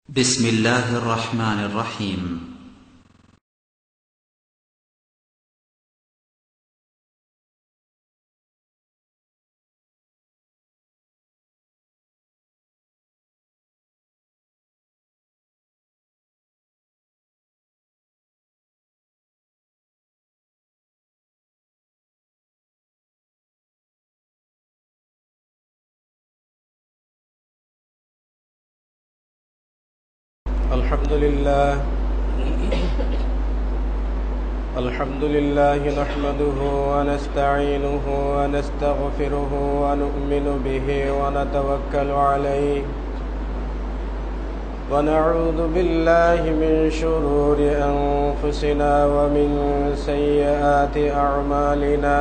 بسم الله الرحمن الرحيم. الحمد لله نحمده ونستعينه ونستغفره ونؤمن به ونتوكل عليه ونعوذ بالله من شرور أنفسنا ومن سيئات أعمالنا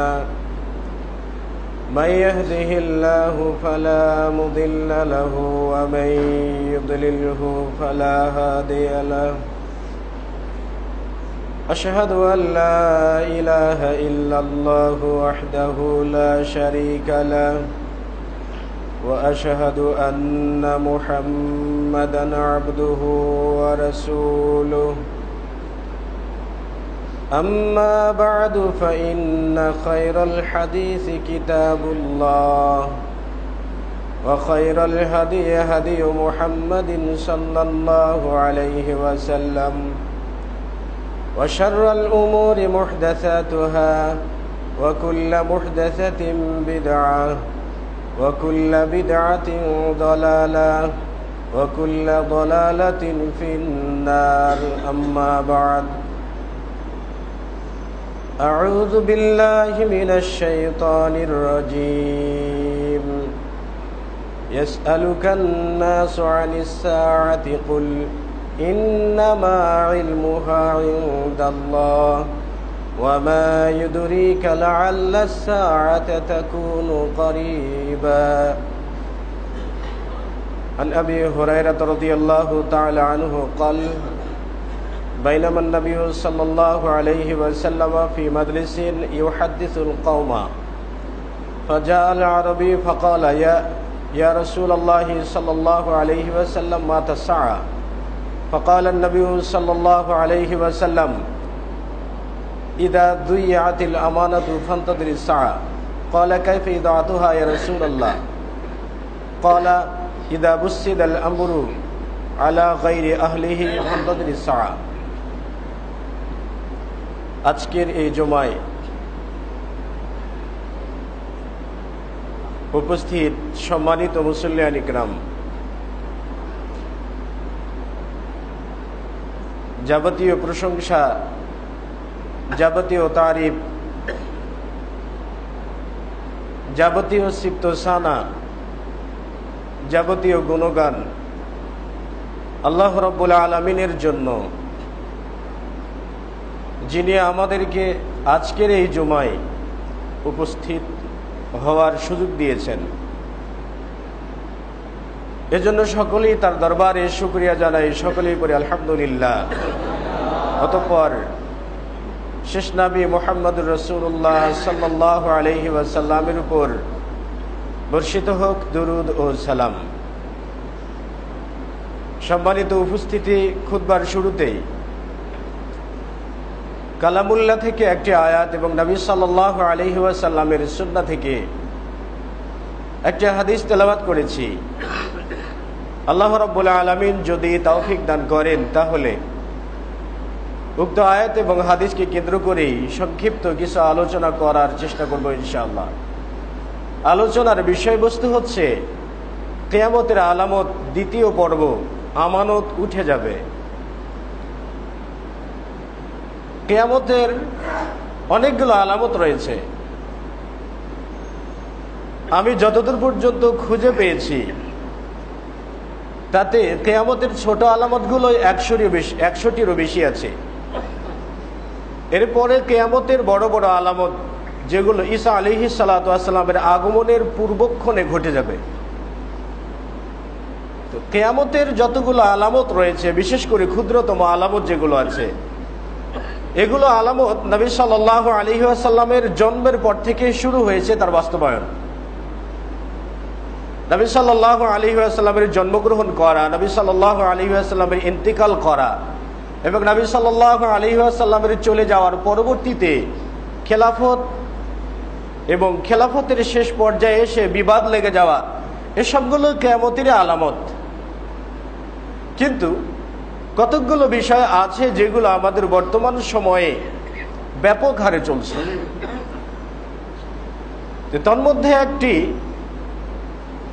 من يهده الله فلا مضل له ومن يضلله فلا هادي له أشهد أن لا إله إلا الله وحده لا شريك له وأشهد أن محمدا عبده ورسوله أما بعد فإن خير الحديث كتاب الله وخير الهدي هدي محمد صلى الله عليه وسلم وشر الأمور محدثاتها وكل محدثة بدعة وكل بدعة ضلالة وكل ضلالة في النار. أما بعد، أعوذ بالله من الشيطان الرجيم. يسألك الناس عن الساعة قل إنما علمها عند الله وما يدريك لعل الساعة تكون قريبا. عن أبي هريرة رضي الله تعالى عنه قال بينما النبي صلى الله عليه وسلم في مجلس يحدث القوم فجاء العربي فقال يا رسول الله صلى الله عليه وسلم متى الساعة؟ فقال النبي صلى الله عليه وسلم إذا ضيعت الأمانة فانتظر الساعة. قال كيف إضاعتها يا رسول الله؟ قال إذا بسد الأمر على غير أهله فانتظر الساعة. আজকের এই জুমায় উপস্থিত সম্মানিত মুসল্লিয়ান ইকরাম, যাবতীয় প্রশংসা, যাবতীয় তারিফ, যাবতীয় সিফতসানা, যাবতীয় গুণগান আল্লাহ রাব্বুল আলামিনের জন্য, যিনি আমাদেরকে আজকের এই জুমায় উপস্থিত হওয়ার সুযোগ দিয়েছেন। এজন্য সকলেই তার দরবারে শুকরিয়া জানাই, সকলেই পড়ি আলহামদুলিল্লাহ। অতঃপর শেষ নবী মুহাম্মদুর রাসূলুল্লাহ সাল্লাল্লাহু আলাইহি ওয়াসাল্লামের উপর বর্ষিত হোক দুরূদ ও সালাম। সম্মানিত উপস্থিতি, খুতবার শুরুতেই কালামুল্লাহ থেকে একটি আয়াত এবং নবী সাল্লাল্লাহু আলাইহি ওয়াসাল্লামের সুন্নাহ থেকে একটি হাদিস তেলাওয়াত করেছি। আল্লাহ রাব্বুল আলামিন যদি তৌফিক দান করেন তাহলে উক্ত আয়াত এবং হাদিসকে কেন্দ্র করেই সংক্ষিপ্ত কিছু আলোচনা করার চেষ্টা করব ইনশাআল্লাহ। আলোচনার বিষয়বস্তু হচ্ছে কিয়ামতের আলামত, দ্বিতীয় পর্ব, আমানত উঠে যাবে। কিয়ামতের অনেকগুলো আলামত রয়েছে। আমি যতদূর পর্যন্ত খুঁজে পেয়েছি তাতে কিয়ামতের ছোট আলামতগুলো 100টিরও বেশি আছে। এরপরে কিয়ামতের বড় বড় আলামত, যেগুলো ঈসা আলাইহিস সালাতু ওয়াস সালামের আগমনের পূর্বক্ষণে ঘটে যাবে। তো কিয়ামতের যতগুলো আলামত রয়েছে, বিশেষ করে ক্ষুদ্রতম আলামত যেগুলো আছে, এগুলো আলামত নবী সাল্লাল্লাহু আলাইহি ওয়াসাল্লামের জন্মের পর থেকে শুরু হয়েছে তার বাস্তবায়ন। নবী সাল্লাল্লাহু আলাইহি ওয়াসাল্লামের জন্মগ্রহণ করা, নবী সাল্লাল্লাহু আলাইহি ওয়াসাল্লামের ইন্তিকাল করা এবং নবী সাল্লাল্লাহু আলাইহি ওয়াসাল্লামের চলে যাওয়ার পরবর্তীতে খেলাফত এবং খেলাফতের শেষ পর্যায়ে এসে বিবাদ লেগে যাওয়া, এসবগুলো কিয়ামতের আলামত। কিন্তু কতকগুলো বিষয় আছে যেগুলো আমাদের বর্তমান সময়ে ব্যাপক হারে চলছে। তন্মধ্যে একটি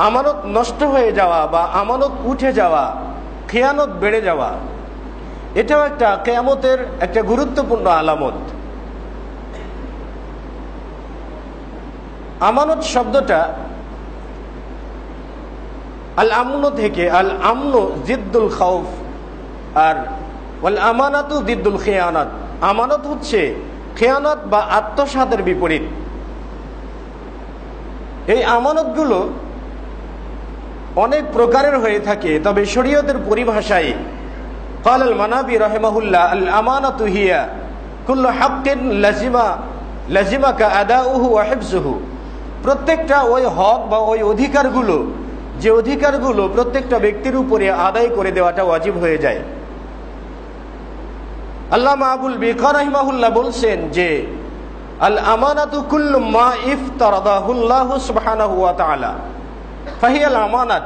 আমানত নষ্ট হয়ে যাওয়া বা আমানত উঠে যাওয়া, খেয়ানত বেড়ে যাওয়া, এটাও একটা কিয়ামতের একটা গুরুত্বপূর্ণ আলামত। আমানত শব্দটা আল আমন থেকে, আল আমন জিদ্দুল খাউফ আর ওয়াল আমানাতু জিদ্দুল খেয়ানাত। আমানত হচ্ছে খেয়ানত বা আত্মসাতের বিপরীত। এই আমানতগুলো অনেক প্রকারের হয়ে থাকে, তবে শরীয়তের পরিভাষায় قال المنابي رحمه الله الأمانة هي كل حق لزمك أداؤه وحفظه। প্রত্যেকটা ওই হক বা ওই অধিকারগুলো, যে অধিকারগুলো প্রত্যেকটা ব্যক্তির উপরে আদায় করে দেওয়াটা ওয়াজিব হয়ে যায়। আল্লামা আবুল বিকা রাহিমাহুল্লাহ বলছেন যে আল আমানাতু কুল্লু মা ইফতারাদাহুল্লাহু সুবহানাহু ওয়া তাআলা ফাহিয়াল আমানাত।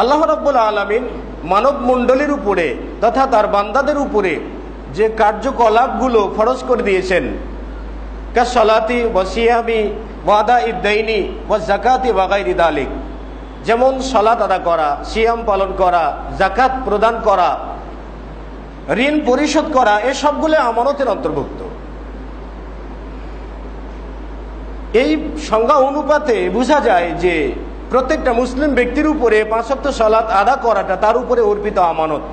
আল্লাহ রাব্বুল আলামিন মানব মণ্ডলীর উপরে তথা তার বান্দাদের উপরে যে কার্যকলাপগুলো ফরজ করে দিয়েছেন, কাসসালাতি ওয়া সিয়ামি ওয়া আদাইদ দাইনি ওয়া যাকাতি ওয়া গায়রি যালিক, যেমন সালাত আদা করা, সিয়াম পালন করা, যাকাত প্রদান করা, ঋণ পরিশোধ করা, এ সবগুলো আমানতের অন্তর্ভুক্ত। এই সংজ্ঞা অনুপাতে বোঝা যায় যে প্রত্যেকটা মুসলিম ব্যক্তির উপরে 5 ওয়াক্ত সালাত আদা করাটা তার উপরে অর্পিত আমানত।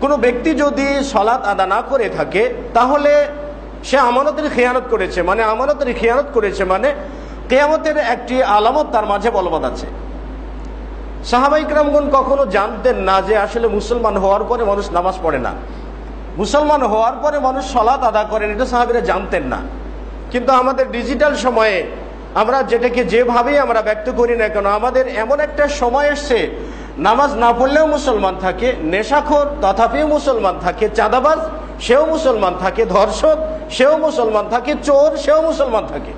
কোনো ব্যক্তি যদি সালাত আদা না করে থাকে তাহলে সে আমানতের খেয়ানত করেছে, মানে আমানতের খেয়ানত করেছে, মানে কিয়ামতের একটি আলামত তার মাঝে বলবৎ আছে। সাহাবায়ে কেরামগণ কখনো জানতেন না যে আসলে মুসলমান হওয়ার পরে মানুষ নামাজ পড়ে না, মুসলমান হওয়ার পরে মানুষ সালাত আদা করেন, এটা সাহাবীরা জানতেন না। কিন্তু আমাদের ডিজিটাল সময়ে আমরা যেটাকে যেভাবেই আমরা ব্যক্ত করি না কেন, আমাদের এমন একটা সময় এসছে নামাজ না পড়লেও মুসলমান থাকে, নেশাখোর তথাপিও মুসলমান থাকে, চাঁদাবাজ সেও মুসলমান থাকে, ধর্ষক সেও মুসলমান থাকে, চোর সেও মুসলমান থাকে।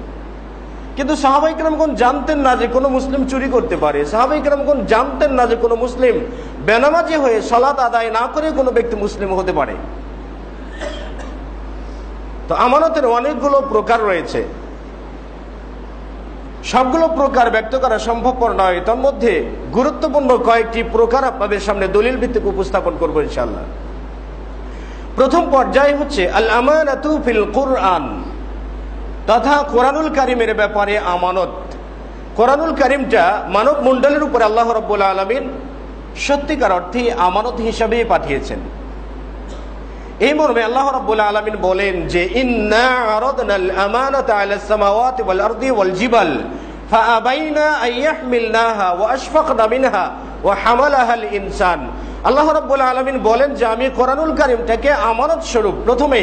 কিন্তু সাহাবায়ে কেরামগণ জানতেন না যে কোনো মুসলিম চুরি করতে পারে, সাহাবায়ে কেরামগণ জানতেন না যে কোনো মুসলিম বেনামাজি হয়ে সালাত আদায় না করে কোনো ব্যক্তি মুসলিম হতে পারে। তো আমানতের অনেকগুলো প্রকার রয়েছে, সবগুলো প্রকার ব্যক্ত করা সম্ভবপর নয়। তার মধ্যে গুরুত্বপূর্ণ কয়েকটি প্রকার আপনাদের সামনে দলিল ভিত্তিক উপস্থাপন করব ইনশাআল্লাহ। প্রথম পর্যায় হচ্ছে আল আমানাতু ফিল কুরআন, তথা কোরআনুল কারীমের ব্যাপারে আমানত। কোরআনুল কারীমটা মানব মণ্ডলীর উপর আল্লাহ রাব্বুল আলামিন সত্যিকার অর্থে আমানত হিসাবে পাঠিয়েছেন। এই মর্মে আল্লাহ রাব্বুল আলামিন বলেন যে ইন্না আরাদনাল আমানাতা আলাস সামাওয়াতি ওয়াল আরদি ওয়াল জিবাল ফাআবাইনা আইয়াহমিলনাহা ওয়া আশফাকনা মিনহা ওয়া হামালাহাল ইনসান। আল্লাহ রাব্বুল আলামিন বলেন যে আমি কোরআনুল কারীমটাকে আমানত স্বরূপ প্রথমে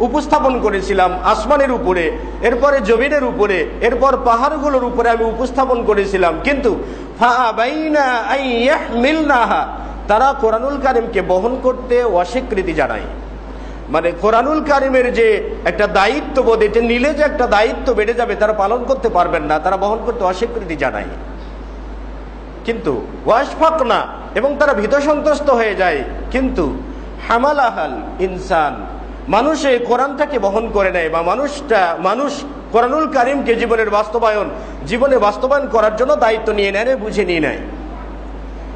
উপস্থাপন করেছিলাম আসমানের উপরে, এরপরে জমিনের উপরে, এরপর পাহাড়গুলোর উপরে আমি উপস্থাপন করেছিলাম, কিন্তু ফাআবাইনা আইয়াহমিলনাহা, তারা কোরআনুল কারীমকে বহন করতে অস্বীকৃতি জানায়। মানে কোরআনুল কারীমের যে একটা দায়িত্ববোধ, এটা নিলে যে একটা দায়িত্ব বেড়ে যাবে, তারা পালন করতে পারবেন না, তারা বহন করতে অস্বীকৃতি জানায়। কিন্তু ওয়াশফাকনা, এবং তারা ভীত সন্ত্রস্ত হয়ে যায়, কিন্তু হামালাহাল ইনসান, মানুষে কোরআনটাকে বহন করে নেয় বা মানুষ কোরআনুল কারীমকে জীবনে বাস্তবায়ন করার জন্য দায়িত্ব নিয়ে নেয়, বুঝে নিয়ে নেয়।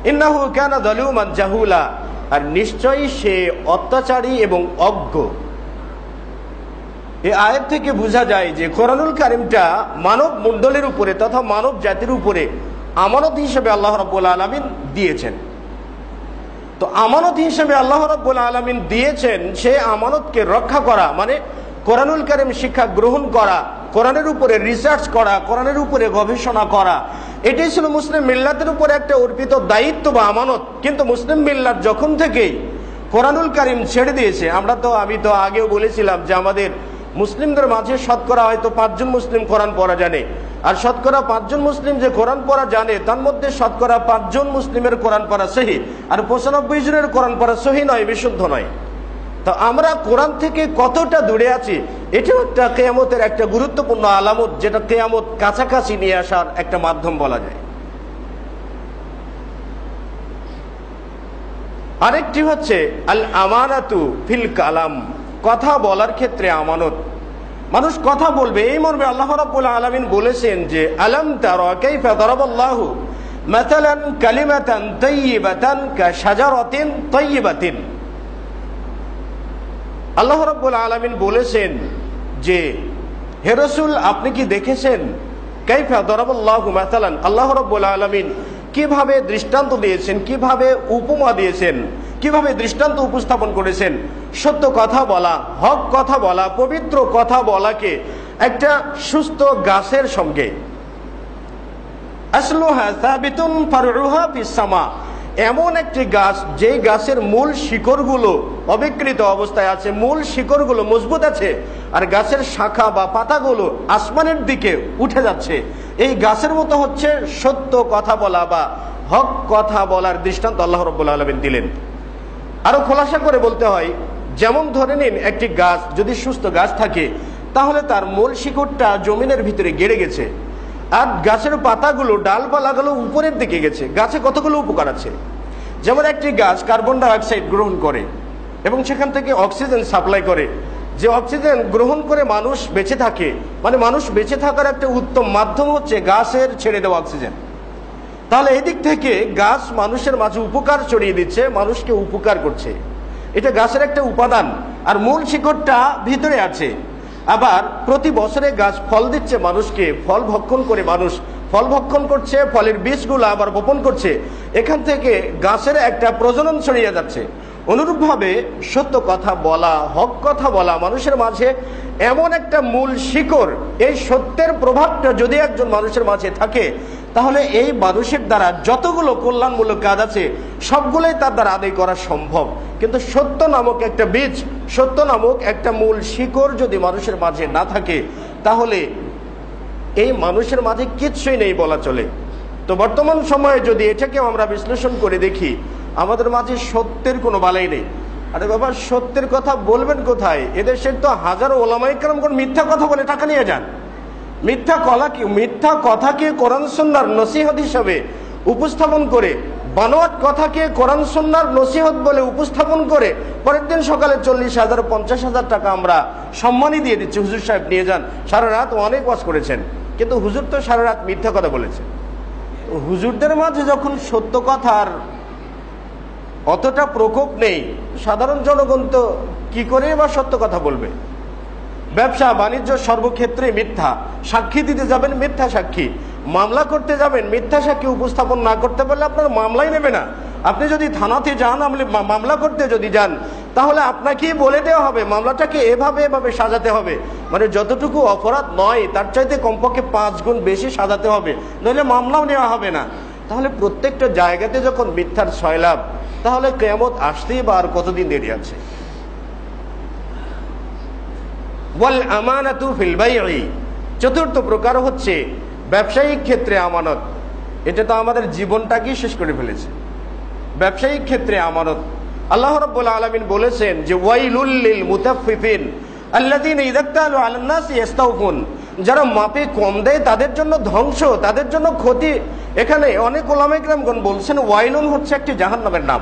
ইন্নাহু কানা যালুমান জাহুলা, আর নিশ্চয়ই সে অত্যাচারী এবং অজ্ঞ। এই আয়াত থেকে বোঝা যায় যে কোরআনুল কারীমটা মানব মণ্ডলীর উপরে তথা মানব জাতির উপরে আমানত হিসেবে আল্লাহ রাব্বুল আলামিন দিয়েছেন। তো আমানত হিসেবে আল্লাহ রাব্বুল আলামিন দিয়েছেন, সে আমানতকে রক্ষা করা মানে কোরআনুল কারীম শিক্ষা গ্রহণ করা, কোরআনের উপরে রিসার্চ করা, কোরআনের উপরে গবেষণা করা, এটাই ছিল মুসলিম মিল্লাতের উপরে একটা অর্পিত দায়িত্ব বা আমানত। কিন্তু মুসলিম মিল্লাত যখন থেকে কোরআনুল কারীম ছেড়ে দিয়েছে, আমি তো আগেও বলেছিলাম যে আমাদের মুসলিমদের মাঝে শতকরা হয়তো 5 জন মুসলিম কোরআন পড়া জানে, আর শতকরা 5 জন মুসলিম যে কোরআন পড়া জানে তার মধ্যে শতকরা 5 জন মুসলিমের কোরআন পড়া সহিহ, আর 95 জনের কোরআন পড়া সহিহ নয়, বিশুদ্ধ নয়। তো আমরা কোরআন থেকে কতটা দূরে আছি, এটাও একটা কিয়ামতের একটা গুরুত্বপূর্ণ আলামত, যেটা কিয়ামত কাছাকাছি নিয়ে আসার একটা মাধ্যম বলা যায়। আরেকটি হচ্ছে আল আমানাতু ফিল কালাম, কথা বলার ক্ষেত্রে আমানত। মানুষ কথা বলবে এই মর্মে আল্লাহ রাব্বুল আলামিন বলেছেন যে আলাম তারা কাইফা দারাবাল্লাহু মাসালান কালিমাতান তাইয়িবাতান কাশাজারাতিন তাইয়িবাতিন। আল্লাহ রাব্বুল আলামিন বলেছেন যে হে রাসূল, আপনি কি দেখেছেন কাইফা দারাবাল্লাহু মাসালান, আল্লাহ রাব্বুল আলামিন কিভাবে দৃষ্টান্ত দিয়েছেন, কিভাবে উপমা দিয়েছেন, কিভাবে দৃষ্টান্ত উপস্থাপন করেছেন। সত্য কথা বলা, হক কথা বলা, পবিত্র কথা বলাকে একটা সুস্থ গাছের সঙ্গে, আসলুহা সাবিতুন ফারউহা ফিস সামা, এমন একটি গাছ যে গাছের মূল শিকড়গুলো অবিকৃত অবস্থায় আছে, মূল শিকড়গুলো মজবুত আছে, আর গাছের শাখা বা পাতাগুলো আসমানের দিকে উঠে যাচ্ছে। এই গাছের মতো হচ্ছে সত্য কথা বলা বা হক কথা বলার দৃষ্টান্ত আল্লাহ রাব্বুল আলামিন দিলেন। আরো খোলাসা করে বলতে হয়, যেমন ধরে নিন একটি গাছ যদি সুস্থ গাছ থাকে তাহলে তার মূল শিকড়টা জমিনের ভিতরে গেড়ে গেছে, আর গাছের পাতাগুলো ডালপালাগুলো উপরের দিকে গেছে। গাছে কতগুলো উপকার আছে, যেমন একটি গাছ কার্বন ডাই অক্সাইড গ্রহণ করে এবং সেখান থেকে অক্সিজেন সাপ্লাই করে। যে অক্সিজেন গ্রহণ করে মানুষ বেঁচে থাকে, মানে মানুষ বেঁচে থাকার একটা উত্তম মাধ্যম হচ্ছে গাছের ছেড়ে দেওয়া অক্সিজেন। তাহলে এদিক থেকে গাছ মানুষের মাঝে উপকার ছড়িয়ে দিচ্ছে, মানুষকে উপকার করছে, এটা গাছের একটা উপাদান। আর মূল শিকড়টা ভিতরে আছে। আবার প্রতি বছরে গাছ ফল দিচ্ছে মানুষকে, ফল ভক্ষণ করে মানুষ ফল ভক্ষণ করছে, ফলের বীজগুলো আবার বপন করছে, এখান থেকে গাছের একটা প্রজনন ছড়িয়ে যাচ্ছে। অনুরূপভাবে সত্য কথা বলা, হক কথা বলা মানুষের মাঝে এমন একটা মূল শিকড়, এই সত্যের প্রভাবটা যদি একজন মানুষের মাঝে থাকে তাহলে এই মানুষের দ্বারা যতগুলো কল্যাণমূলক কাজ আছে সবগুলোই তার দ্বারা আদায় করা সম্ভব। কিন্তু সত্য নামক একটা বীজ, সত্য নামক একটা মূল শিকড় যদি মানুষের মাঝে না থাকে তাহলে এই মানুষের মাঝে কিচ্ছুই নেই বলা চলে। তো বর্তমান সময়ে যদি এটাকে আমরা বিশ্লেষণ করে দেখি, আমাদের মাঝে সত্যের কোনো বালাই নেই। আরে বাবা, সত্যের কথা বলবেন কোথায়? এদেশের তো হাজারো ওলামায়ে কেরামগণ মিথ্যা কথা বলে টাকা নিয়ে যান। মিথ্যা কথাকে কোরআন সুন্নাহর নসিহত হিসাবে উপস্থাপন করে, বানোয়াট কথাকে কোরআন সুন্নাহর নসিহত বলে উপস্থাপন করে পরের দিন সকালে 40,000 50,000 টাকা আমরা সম্মানই দিয়ে দিচ্ছি, হুজুর সাহেব নিয়ে যান, সারা রাত অনেক ওয়াজ করেছেন। কিন্তু হুজুর তো সারা রাত মিথ্যা কথা বলেছে। হুজুরদের মাঝে যখন সত্য কথার অতটা প্রকোপ নেই, সাধারণ জনগণ তো কি করে বা সত্য কথা বলবে? ব্যবসা বাণিজ্য সর্বক্ষেত্রে মিথ্যা, সাক্ষী দিতে যাবেন মিথ্যা সাক্ষী, মামলা করতে যাবেন মিথ্যা সাক্ষী উপস্থাপন না করতে পারলে আপনার মামলাই নেবে না। আপনি যদি থানাতে যান, মামলা করতে যদি যান, তাহলে আপনাকেই বলে দেওয়া হবে মামলাটাকে এভাবে এভাবে সাজাতে হবে, মানে যতটুকু অপরাধ নয় তার চাইতে কমপক্ষে 5 গুণ বেশি সাজাতে হবে, নইলে মামলাও নেওয়া হবে না। তাহলে প্রত্যেকটা জায়গাতে যখন মিথ্যার সয়লাভ, তাহলে কিয়ামত আসতেই বা আর কতদিন দেরি আছে? ওয়াল আমানাতু ফিল বাই'i, চতুর্থ প্রকার হচ্ছে ব্যবসায়িক ক্ষেত্রে আমানত। এটা তো আমাদের জীবনটাকেই শেষ করে ফেলেছে। ব্যবসায়িক ক্ষেত্রে আমানত, আল্লাহ রাব্বুল আলামিন বলেছেন যে ওয়াইলুল লিল মুতাফফিফিন আল্লাযীনা ইযা ক্তালু আলান নাসি ইস্তাওফুন, যারা মাপে কম দেয় তাদের জন্য ধ্বংস, তাদের জন্য ক্ষতি। এখানে অনেক উলামায়ে কেরামগণ বলছেন ওয়াইলুন হচ্ছে একটি জাহান্নামের নাম।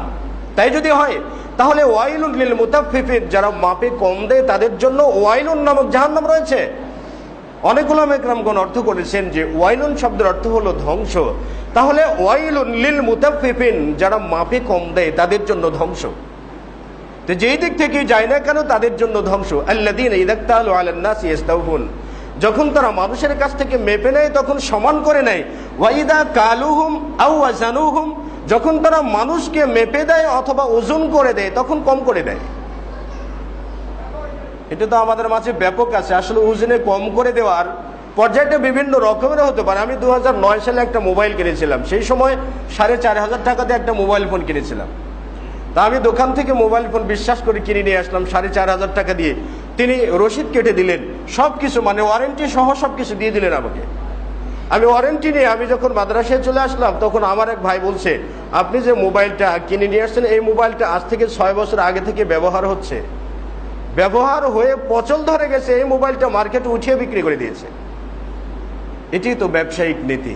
তাই যদি হয় তাহলে ওয়াইলুন লিল মুতাফফিফিন, যারা মাপে কম দেয় তাদের জন্য ওয়াইলুন নামক জাহান্নাম রয়েছে। অনেক উলামায়ে কেরামগণ অর্থ করেছেন যে ওয়াইলুন শব্দের অর্থ হলো ধ্বংস। তাহলে ওয়াইলুন লিল মুতাফফিফিন, যারা মাপে কম দেয় তাদের জন্য ধ্বংস। তো যেই দিক থেকে যায় না কেন তাদের জন্য ধ্বংস। আল্লাযীনা ইযা ক্তালু আলান নাসি ইস্তাওফুন, যখন তারা মানুষের কাছ থেকে মেপে নেয় তখন সমান করে নেয়। ওয়া ইযা কালুহুম আও ওয়াজানুহুম, যখন তারা মানুষকে মেপে দেয় অথবা ওজন করে দেয় তখন কম করে দেয়। এটা তো আমাদের মাঝে ব্যাপক আছে। আসলে ওজনে কম করে দেওয়ার পর্যায়টা বিভিন্ন রকমের হতে পারে। আমি 2009 সালে একটা মোবাইল কিনেছিলাম, সেই সময় 4,500 টাকা দিয়ে একটা মোবাইল ফোন কিনেছিলাম। তা আমি দোকান থেকে মোবাইল ফোন বিশ্বাস করে কিনে নিয়ে আসলাম 4,500 টাকা দিয়ে। তিনি রসিদ কেটে দিলেন, সবকিছু মানে ওয়ারেন্টি সহ সবকিছু দিয়ে দিলেন আমাকে। আমি ওয়ারেন্টি নিয়ে আমি যখন মাদ্রাসায় চলে আসলাম, তখন আমার এক ভাই বলছে, আপনি যে মোবাইলটা কিনে নিয়ে আসছেন, এই মোবাইলটা আজ থেকে 6 বছর আগে থেকে ব্যবহার হচ্ছে, ব্যবহার হয়ে পচল ধরে গেছে, এই মোবাইলটা মার্কেটে উঠিয়ে বিক্রি করে দিয়েছে। এটি তো ব্যবসায়িক নীতি।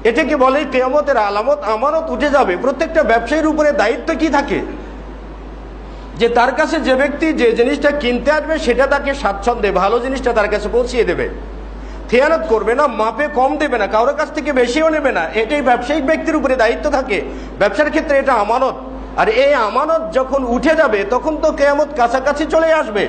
এটাকে বলে কিয়ামতের আলামত। আমানত উঠে যাবে। প্রত্যেকটা ব্যবসায়ীর উপরে দায়িত্ব কি থাকে, যে তার কাছে যে ব্যক্তি যে জিনিসটা কিনতে আসবে সেটা তাকে স্বাচ্ছন্দ্যে ভালো জিনিসটা তার কাছে পৌঁছিয়ে দেবে, খেয়ানত করবে না, মাপে কম দেবে না, কারোর কাছ থেকে বেশিও নেবে না। এটাই ব্যবসায়িক ব্যক্তির উপরে দায়িত্ব থাকে। ব্যবসার ক্ষেত্রে এটা আমানত। আর এই আমানত যখন উঠে যাবে তখন তো কিয়ামত কাছাকাছি চলে আসবে।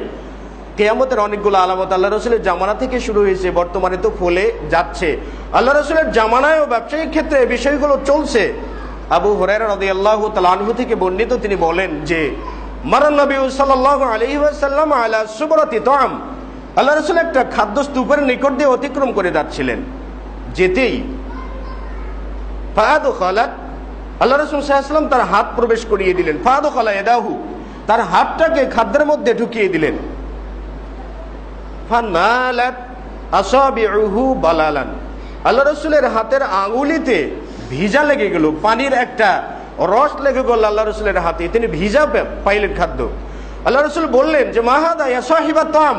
কিয়ামতের অনেকগুলো আলামত আল্লাহ রসুলের জামানা থেকে শুরু হয়েছে, বর্তমানে তো ফলে যাচ্ছে। আল্লাহ রসুলের জামানায় ও ব্যবসায়িক ক্ষেত্রে এই বিষয়গুলো চলছে। আবু হুরায়রা রাদিয়াল্লাহু তাআলা আনহু থেকে বর্ণিত, তিনি বলেন যে মারান নবী সাল্লাল্লাহু আলাইহি ওয়াসাল্লাম আলা সুবরাতি তাআম, আল্লাহ রসুল একটা খাদ্য স্তূপের নিকট দিয়ে অতিক্রম করে যাচ্ছিলেন। যেতেই ফাদখালাত, আল্লাহ রাসূল সাল্লাল্লাহু আলাইহি ওয়াসাল্লাম তার হাত প্রবেশ করিয়ে দিলেন। ফাদখালা ইয়াদাহু, তার হাতটাকে খাদ্যের মধ্যে ঢুকিয়ে দিলেন। ফানালাত আসাবিউহু বালালান, আল্লাহ রাসূলের হাতের আঙ্গুলিতে ভিজা লেগে গেল, পানির একটা রস লেগে গেল আল্লাহ রাসূলের হাতে, তিনি ভিজা পাইলেন খাদ্য। আল্লাহ রাসূল বললেন যে মাহাদা ইয়া সাহিবা তাম,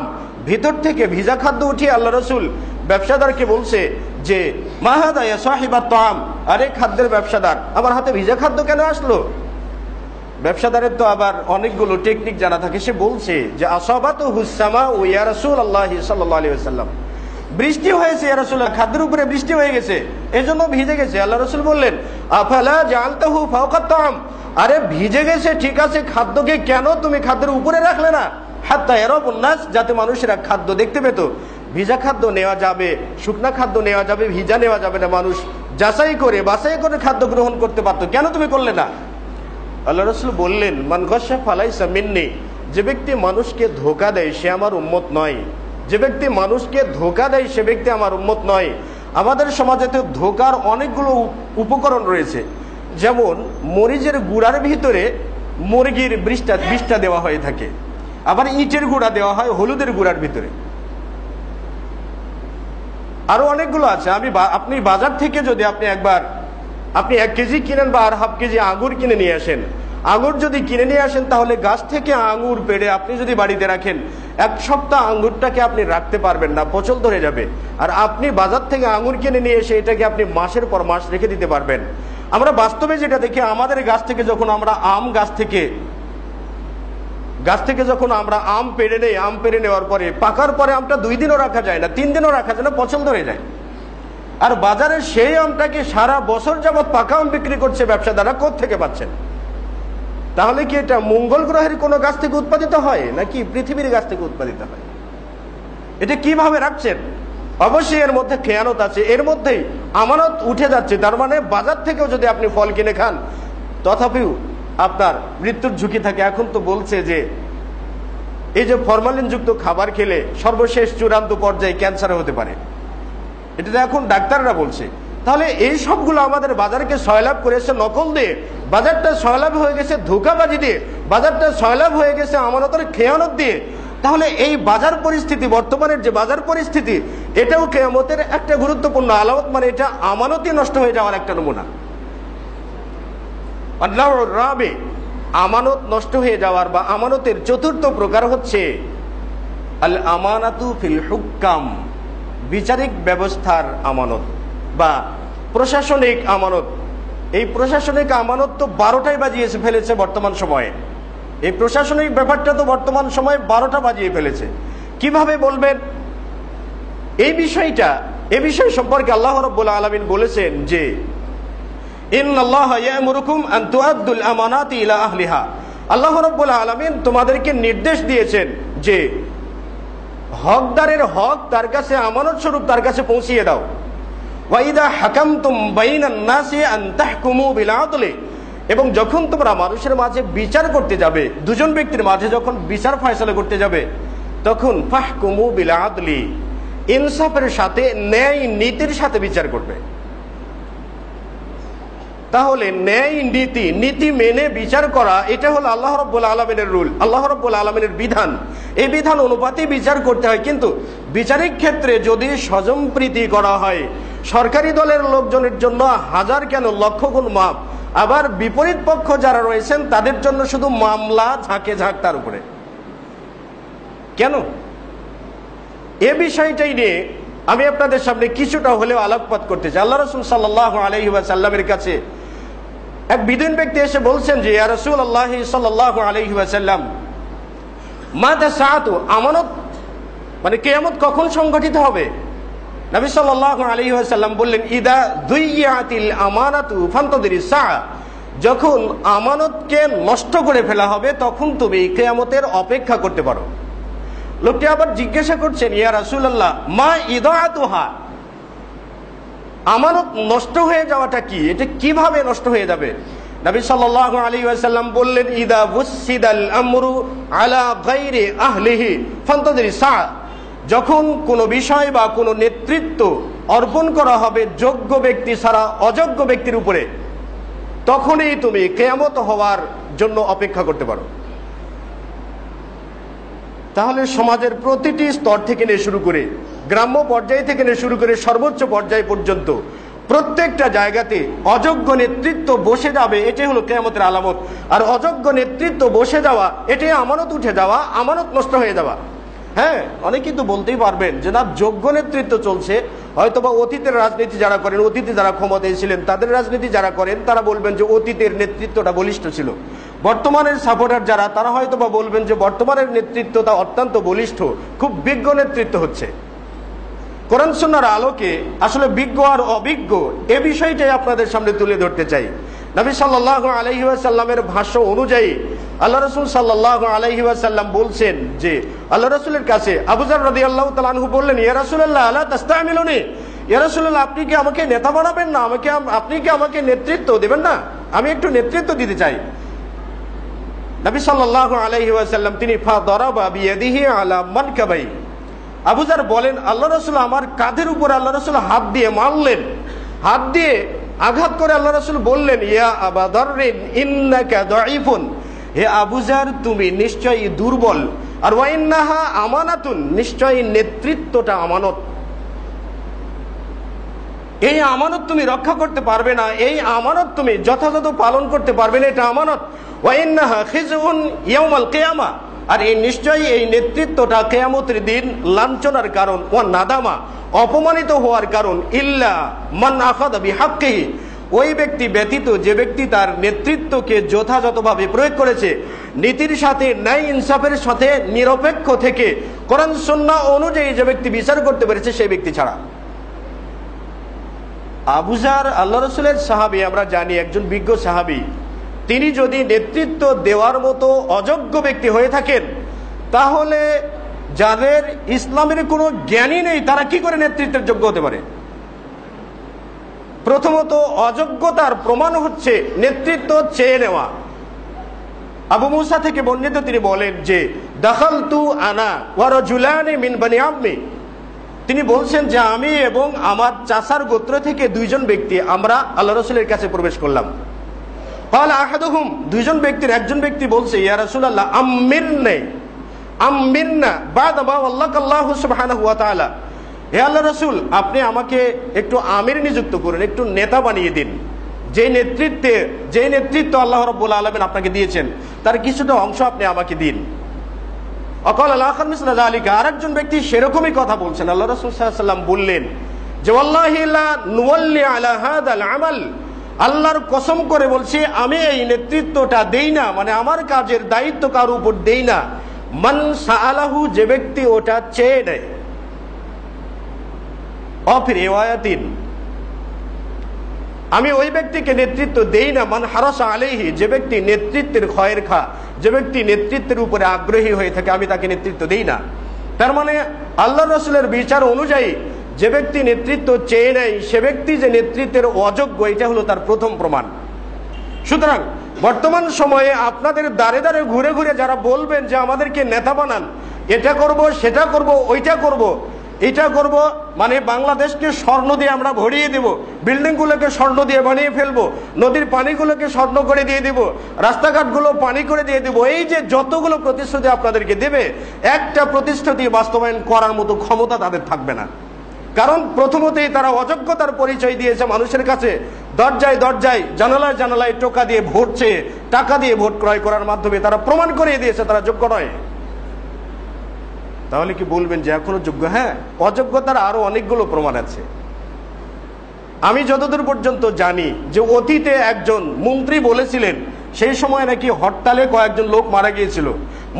ভিতর থেকে ভিজা খাদ্য উঠিয়ে আল্লাহ রাসূল ব্যবসাদারকে বলছে যে মাহাদা ইয়া সাহিবা তাম, আরে খাদ্যের ব্যবসাদার, আমার হাতে ভিজা খাদ্য কেন আসলো? ব্যবসাদারের তো আবার অনেকগুলো টেকনিক জানা থাকে। সে বলছে যে আসাবাতুহুস সামাউ ইয়া রাসূলুল্লাহ সাল্লাল্লাহু আলাইহি ওয়াসাল্লাম, বৃষ্টি হয়েছে ইয়া রাসূলুল্লাহ, খাদ্যের উপরে বৃষ্টি হয়ে গেছে, এজন্য ভিজে গেছে। আল্লাহ রাসূল বললেন আফালা জাআলতাহু ফাওকাত তাম, আরে ভিজে গেছে ঠিক আছে, খাদ্যকে কেন তুমি খাদ্যের উপরে রাখলে না? হাত্তা ইয়ারাবুন নাস, যাতে মানুষেরা খাদ্য দেখতে পেত। ভিজা খাদ্য নেওয়া যাবে, শুকনা খাদ্য নেওয়া যাবে, ভিজা নেওয়া যাবে না, মানুষ যাচাই করে বাছাই করে খাদ্য গ্রহণ করতে পারতো, কেন তুমি করলে না? আল্লাহ রাসূল বললেন মান গাশা ফালাইসা মিন্নি, যে ব্যক্তি মানুষকে ধোঁকা দেয় সে আমার উম্মত নয়। যে ব্যক্তি মানুষকে ধোঁকা দেয় সে ব্যক্তি আমার উম্মত নয়। আমাদের সমাজে তো ধোঁকার অনেকগুলো উপকরণ রয়েছে, যেমন মরিচের গুঁড়ার ভিতরে মুরগির বিষটা দেওয়া হয়ে থাকে, আবার ইটের গুঁড়া দেওয়া হয় হলুদের গুঁড়ার ভিতরে, আরো অনেকগুলো আছে। আপনি বাজার থেকে যদি আপনি 1 কেজি কিনেন বা 1/2 কেজি আঙ্গুর কিনে নিয়ে আসেন, আঙ্গুর যদি কিনে নিয়ে আসেন তাহলে গাছ থেকে আঙ্গুর পেড়ে আপনি যদি বাড়িতে রাখেন, 1 সপ্তাহ আঙ্গুরটাকে আপনি রাখতে পারবেন না, পচল ধরে যাবে। আর আপনি বাজার থেকে আঙ্গুর কিনে নিয়ে এসে এটাকে আপনি মাসের পর মাস রেখে দিতে পারবেন। আমরা বাস্তবে যেটা দেখি, আমাদের গাছ থেকে যখন আমরা গাছ থেকে যখন আমরা আম পেড়ে নেই, আম পেড়ে নেওয়ার পরে পাকার পরে আমটা 2 দিনও রাখা যায় না, 3 দিনও রাখা যায় না, পচল ধরে যায়। আর বাজারে সেই আমটাকে সারা বছর যাবৎ পাকা আম বিক্রি করছে ব্যবসাদাররা, কোথা থেকে পাচ্ছেন? তাহলে কি এটা মঙ্গল গ্রহের কোনো গাছ থেকে উৎপাদিত হয় নাকি পৃথিবীর গাছ থেকে উৎপাদিত হয়? এটা কিভাবে রাখছেন? অবশ্যই এর মধ্যে খেয়ানত আছে, এর মধ্যেই আমানত উঠে যাচ্ছে। তার মানে বাজার থেকেও যদি আপনি ফল কিনে খান, তথাপিও আপনার মৃত্যুর ঝুঁকি থাকে। এখন তো বলছে যে এই যে ফরমালিন যুক্ত খাবার খেলে সর্বশেষ চূড়ান্ত পর্যায়ে ক্যান্সার হতে পারে, এটা তো এখন ডাক্তাররা বলছে। তাহলে এই সবগুলো আমাদের বাজারকে সয়লাভ করেছে নকল দিয়ে, বাজারটা সয়লাভ হয়ে গেছে ধোঁকাবাজি দিয়ে, বাজারটা সয়লাভ হয়ে গেছে আমানতের খেয়ানত দিয়ে। তাহলে এই বাজার পরিস্থিতি, বর্তমানের যে বাজার পরিস্থিতি, এটাও কিয়ামতের একটা গুরুত্বপূর্ণ আলামত। মানে এটা আমানতই নষ্ট হয়ে যাওয়ার একটা নমুনা। আল্লাহর রাবে, আমানত নষ্ট হয়ে যাওয়ার বা আমানতের 4র্থ প্রকার হচ্ছে আল আমানাতু ফিল হুকাম, বিচারিক ব্যবস্থার আমানত বা প্রশাসনিক আমানত। এই প্রশাসনিক আমানত তো 12টাই বাজিয়ে ফেলেছে বর্তমান সময়ে। এই প্রশাসনিক ব্যাপারটা তো বর্তমান সময়ে 12টা বাজিয়ে ফেলেছে। কিভাবে বলবেন এই বিষয় সম্পর্কে আল্লাহ রাব্বুল আলামিন বলেছেন যে ইন্নাল্লাহা ইয়া'মুরুকুম আন তুআদ্দুল আমানাতি ইলা আহলিহা, আল্লাহ রাব্বুল আলামিন তোমাদেরকে নির্দেশ দিয়েছেন যে হকদারের হক তার কাছে আমানত স্বরূপ তার কাছে পৌঁছিয়ে দাও। ওয়া ইযা হাকামতুম বাইনান নাসি আন তাহকুমু বিল আদলি, এবং যখন তোমরা মানুষের মাঝে বিচার করতে যাবে, দুজন ব্যক্তির মাঝে যখন বিচার ফয়সালা করতে যাবে, তখন ফাহকুমু বিল আদলি, ইনসাফের সাথে, ন্যায় নীতির সাথে বিচার করবে। তাহলে ন্যায় নীতি মেনে বিচার করা এটা হলো আল্লাহ রাব্বুল আলামিনের রুল, আল্লাহ রাব্বুল আলামিনের বিধান। এই বিধান অনুপাতে বিচার করতে হয়। কিন্তু বিচারিক ক্ষেত্রে যদি স্বজনপ্রীতি করা হয়, সরকারি দলের লোকজনের জন্য হাজার কেন লক্ষ গুণ মাপ, আবার বিপরীত পক্ষ যারা রয়েছেন তাদের জন্য শুধু মামলা ঝাঁকে ঝাঁক তার উপরে, কেন? এ বিষয়টাই নিয়ে আমি আপনাদের সামনে কিছুটা হলেও আলোকপাত করতে চাই। আল্লাহ রাসূল সাল্লাল্লাহু আলাইহি ওয়াসাল্লামের কাছে এক বিদুইন ব্যক্তি এসে বলছেন যে, ইয়া রাসূলুল্লাহ সাল্লাল্লাহু আলাইহি ওয়াসাল্লাম, মাতা সাআতু, আমানত মানে কিয়ামত কখন সংঘটিত হবে? নবী সাল্লাল্লাহু আলাইহি ওয়াসাল্লাম বললেন, ইদা দুইয়াতিল আমানাতু ফান্তাদিরিস সাআ, যখন আমানতকে নষ্ট করে ফেলা হবে তখন তুমি কিয়ামতের অপেক্ষা করতে পারো। লোকটি আবার জিজ্ঞাসা করছেন, ইয়া রাসূলুল্লাহ মা ইদাআতুহা, আমানত নষ্ট হয়ে যাওয়াটা কি, এটা কিভাবে নষ্ট হয়ে যাবে? নবী সাল্লাল্লাহু আলাইহি ওয়াসাল্লাম বললেন, ইদা বুসিদাল আমরু আলা গায়রি আহলিহি ফান্তাদিরিস সাআ, যখন কোনো বিষয় বা কোনো নেতৃত্ব অর্পণ করা হবে যোগ্য ব্যক্তি ছাড়া অযোগ্য ব্যক্তির উপরে, তখনই তুমি কিয়ামত হওয়ার জন্য অপেক্ষা করতে পারো। তাহলে সমাজের প্রতিটি স্তর থেকে নিয়ে শুরু করে, গ্রাম্য পর্যায় থেকে নিয়ে শুরু করে সর্বোচ্চ পর্যায় পর্যন্ত প্রত্যেকটা জায়গাতে অযোগ্য নেতৃত্ব বসে যাবে, এটাই হলো কিয়ামতের আলামত। আর অযোগ্য নেতৃত্ব বসে যাওয়া এটাই আমানত উঠে যাওয়া, আমানত নষ্ট হয়ে যাওয়া। হ্যাঁ, অনেকেই তো বলতেই পারবেন যে না, যোগ্য নেতৃত্ব চলছে, হয়তোবা অতীতের রাজনীতি যারা করেন, অতীতে যারা ক্ষমতায় ছিলেন তাদের রাজনীতি যারা করেন তারা বলবেন যে অতীতের নেতৃত্বটা বলিষ্ঠ ছিল। বর্তমানের সাপোর্টার যারা, তারা হয়তোবা বলবেন যে বর্তমানের নেতৃত্বটা অত্যন্ত বলিষ্ঠ, খুব বিজ্ঞ নেতৃত্ব হচ্ছে। কোরআন সুন্নাহর আলোকে আসলে বিজ্ঞ আর অবিজ্ঞ এ বিষয়টাই আপনাদের সামনে তুলে ধরতে চাই। নবী সাল্লাল্লাহু আলাইহি ওয়াসাল্লামের ভাষ্য অনুযায়ী আল্লাহ রাসূল সাল্লাল্লাহু আলাইহি ওয়াসাল্লাম বলছেন যে, আল্লাহ রাসূলের কাছে আবু যর রাদিয়াল্লাহু তাআলা আনহু বললেন, ইয়া রাসূলুল্লাহ আলা তাস্তামিলুনি, ইয়া রাসূলুল্লাহ আপনি কি আমাকে নেতা বানাবেন না, আপনি কি আমাকে নেতৃত্ব দেবেন না, আমি একটু নেতৃত্ব দিতে চাই। নবী সাল্লাল্লাহু আলাইহি ওয়াসাল্লাম তিনি ফাদারাবা বিয়াদিহি আলা মানকাবাই, আবু যর বলেন আল্লাহ রাসূল আমার কাঁধের উপর আল্লাহ রাসূল হাত দিয়ে মারলেন, হাত দিয়ে আঘাত করে আল্লাহ রাসূল বললেন, ইয়া আবা যররিন ইন্নাকা দাঈফুন, হে আবু যর তুমি নিশ্চয়ই দুর্বল, আর ওয়া ইন্নাহা আমানাতুন, নিশ্চয়ই নেতৃত্বটা আমানত, এই আমানত তুমি রক্ষা করতে পারবে না, এই আমানত তুমি যথাযথ পালন করতে পারবে না, এটা আমানত। ওয়া ইন্নাহা খিজউন ইয়াউমাল কিয়ামা, আর এই নিশ্চয়ই এই নেতৃত্বটা কিয়ামতের দিন লাঞ্ছনার কারণ, ও নাদামা অপমানিত হওয়ার কারণ, ইল্লা মান আখাযা বিহাক্কিহি, ওই ব্যক্তি ব্যতীত যে ব্যক্তি তার নেতৃত্বকে যথাযথভাবে প্রয়োগ করেছে, নীতির সাথে ন্যায় ইনসাফের সাথে নিরপেক্ষ থেকে কোরআন সুন্নাহ অনুযায়ী যে ব্যক্তি বিচার করতে পেরেছে সেই ব্যক্তি ছাড়া। আবু যর আল্লাহ রাসূলের সাহাবী, আমরা জানি একজন বিজ্ঞ সাহাবী, তিনি যদি নেতৃত্ব দেওয়ার মতো অযোগ্য ব্যক্তি হয়ে থাকেন তাহলে যাদের ইসলামের কোনো জ্ঞানই নেই তারা কি করে নেতৃত্বের যোগ্য হতে পারে? প্রথমত অযোগ্যতার প্রমাণ হচ্ছে নেতৃত্ব চেয়ে নেওয়া। আবু মুসা থেকে বর্ণিত, তিনি বলেন যে দাখালতু আনা ওয়া রাজুলানি মিন বনি আম্মি, তিনি বলছেন যে আমি এবং আমার চাচার গোত্র থেকে দুইজন ব্যক্তি আমরা আল্লাহ রাসূলের কাছে প্রবেশ করলাম। ক্বালা আহাদুহুম, দুইজন ব্যক্তির একজন ব্যক্তি বলছে, ইয়া রাসূলুল্লাহ আম্মিরনা বা'দা মা ওয়াল্লাকাল্লাহু সুবহানাহু ওয়া তাআলা, হে আল্লাহ রাসূল আপনি আমাকে একটু আমির নিযুক্ত করুন, একটু নেতা বানিয়ে দিন, যে নেতৃত্ব আল্লাহ রাব্বুল আলামিন আপনাকে দিয়েছেন তার কিছুটা অংশ আপনি আমাকে দিন। অকাল আল-আখার মিসলা যালিকা, আরেকজন ব্যক্তি সেরকমই কথা বলছেন। আল্লাহ রাসূল সাল্লাল্লাহু আলাইহি ওয়াসাল্লাম বললেন যে ওয়াল্লাহি লা নুওয়াল্লি আলা হাদাল আমাল, আল্লাহর কসম করে বলছি আমি এই নেতৃত্বটা দেই না, মানে আমার কাজের দায়িত্ব কার উপর দেই না, মান সাআলাহু, যে ব্যক্তি ওটা চেয়ে নেয়। অফির রিওয়ায়াতিন, আমি ওই ব্যক্তিকে নেতৃত্ব দেই না, মান হারাসা আলাইহি, যে ব্যক্তি নেতৃত্বের খয়ের খা, যে ব্যক্তি নেতৃত্বের উপরে আগ্রহী হয়ে থাকে আমি তাকে নেতৃত্ব দেই না। তার মানে আল্লাহ রাসূলের বিচার অনুযায়ী যে ব্যক্তি নেতৃত্ব চেয়ে নেয় সে ব্যক্তি যে নেতৃত্বের অযোগ্য, এটা হলো তার প্রথম প্রমাণ। সুতরাং বর্তমান সময়ে আপনাদের দাঁড়ে দাঁড়ে ঘুরে ঘুরে যারা বলবেন যে আমাদেরকে নেতা বানান, এটা করব সেটা করব ওইটা করব, এটা করব, মানে বাংলাদেশকে স্বর্ণ দিয়ে আমরা ভরিয়ে দেব, বিল্ডিংগুলোকে স্বর্ণ দিয়ে বানিয়ে ফেলবো, নদীর পানিগুলোকে স্বর্ণ করে দিয়ে দেব, রাস্তাঘাটগুলো পানি করে দিয়ে দেব। এই যে যতগুলো প্রতিশ্রুতি আপনাদেরকে দেবে, একটা প্রতিশ্রুতি বাস্তবায়ন করার মতো ক্ষমতা তাদের থাকবে না। কারণ প্রথমতেই তারা অযোগ্যতার পরিচয় দিয়েছে মানুষের কাছে। দরজায় দরজায়, জানালায় জানালায় টোকা দিয়ে ভোট চেয়ে, টাকা দিয়ে ভোট ক্রয় করার মাধ্যমে তারা প্রমাণ করিয়ে দিয়েছে তারা যোগ্য নয়। তাহলে কি বলবেন যে এখনো যোগ্য? হ্যাঁ, অযোগ্যতার আরো অনেকগুলো প্রমাণ আছে। আমি যতদূর পর্যন্ত জানি যে অতীতে একজন মন্ত্রী বলেছিলেন, সেই সময় নাকি হরতালে কয়েকজন লোক মারা গিয়েছিল।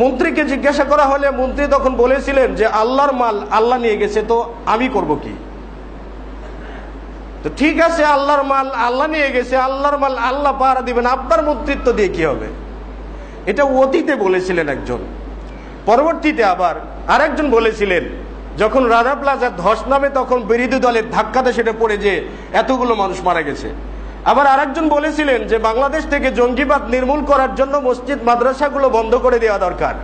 মন্ত্রীকে জিজ্ঞাসা করা হলে মন্ত্রী তখন বলেছিলেন যে আল্লাহর মাল আল্লাহ নিয়ে গেছে, তো আমি করব কি? তো ঠিক আছে, আল্লাহর মাল আল্লাহ নিয়ে গেছে, আল্লাহর মাল আল্লাহ পাহারা দিবেন, আপনার মন্ত্রিত্ব দিয়ে কি হবে? এটা অতীতে বলেছিলেন একজন। পরবর্তীতে আবার আরেকজন বলেছিলেন, যখন রানা প্লাজা ধস নামে তখন বিরোধী দলের ধাক্কাতে সেটা পড়ে যে এতগুলো মানুষ মারা গেছে। আবার আরেকজন বলেছিলেন যে বাংলাদেশ থেকে জঙ্গিবাদ নির্মূল করার জন্য মসজিদ মাদ্রাসাগুলো বন্ধ করে দেওয়া দরকার।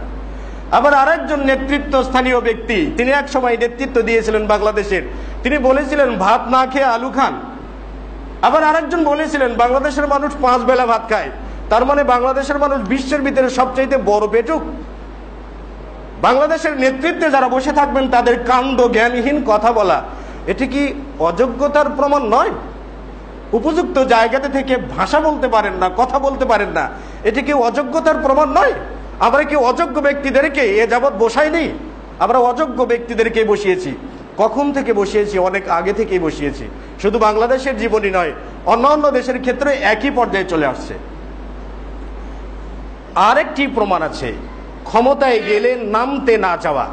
আবার আরেকজন নেতৃত্ব স্থানীয় ব্যক্তি, তিনি এক সময় নেতৃত্ব দিয়েছিলেন বাংলাদেশের, তিনি বলেছিলেন ভাত না খেয়ে আলু খান। আবার আরেকজন বলেছিলেন বাংলাদেশের মানুষ 5 বেলা ভাত খায়, তার মানে বাংলাদেশের মানুষ বিশ্বের ভিতরে সবচাইতে বড় পেটুক। বাংলাদেশের নেতৃত্বে যারা বসে থাকবেন তাদের কাণ্ড জ্ঞানহীন কথা বলা, এটি কি অযোগ্যতার প্রমাণ নয়? উপযুক্ত জায়গাতে থেকে ভাষা বলতে পারেন না, কথা বলতে পারেন না, এটি কি অযোগ্যতার প্রমাণ নয়? আমরা কি অযোগ্য ব্যক্তিদেরকে এ যাবৎ বসাইনি? আমরা অযোগ্য ব্যক্তিদেরকে বসিয়েছি। কখন থেকে বসিয়েছি? অনেক আগে থেকেই বসিয়েছি। শুধু বাংলাদেশের জীবনই নয়, অন্যান্য দেশের ক্ষেত্রে একই পর্যায়ে চলে আসছে। আরেকটি প্রমাণ আছে, ক্ষমতায় গেলে নামতে না চাওয়া।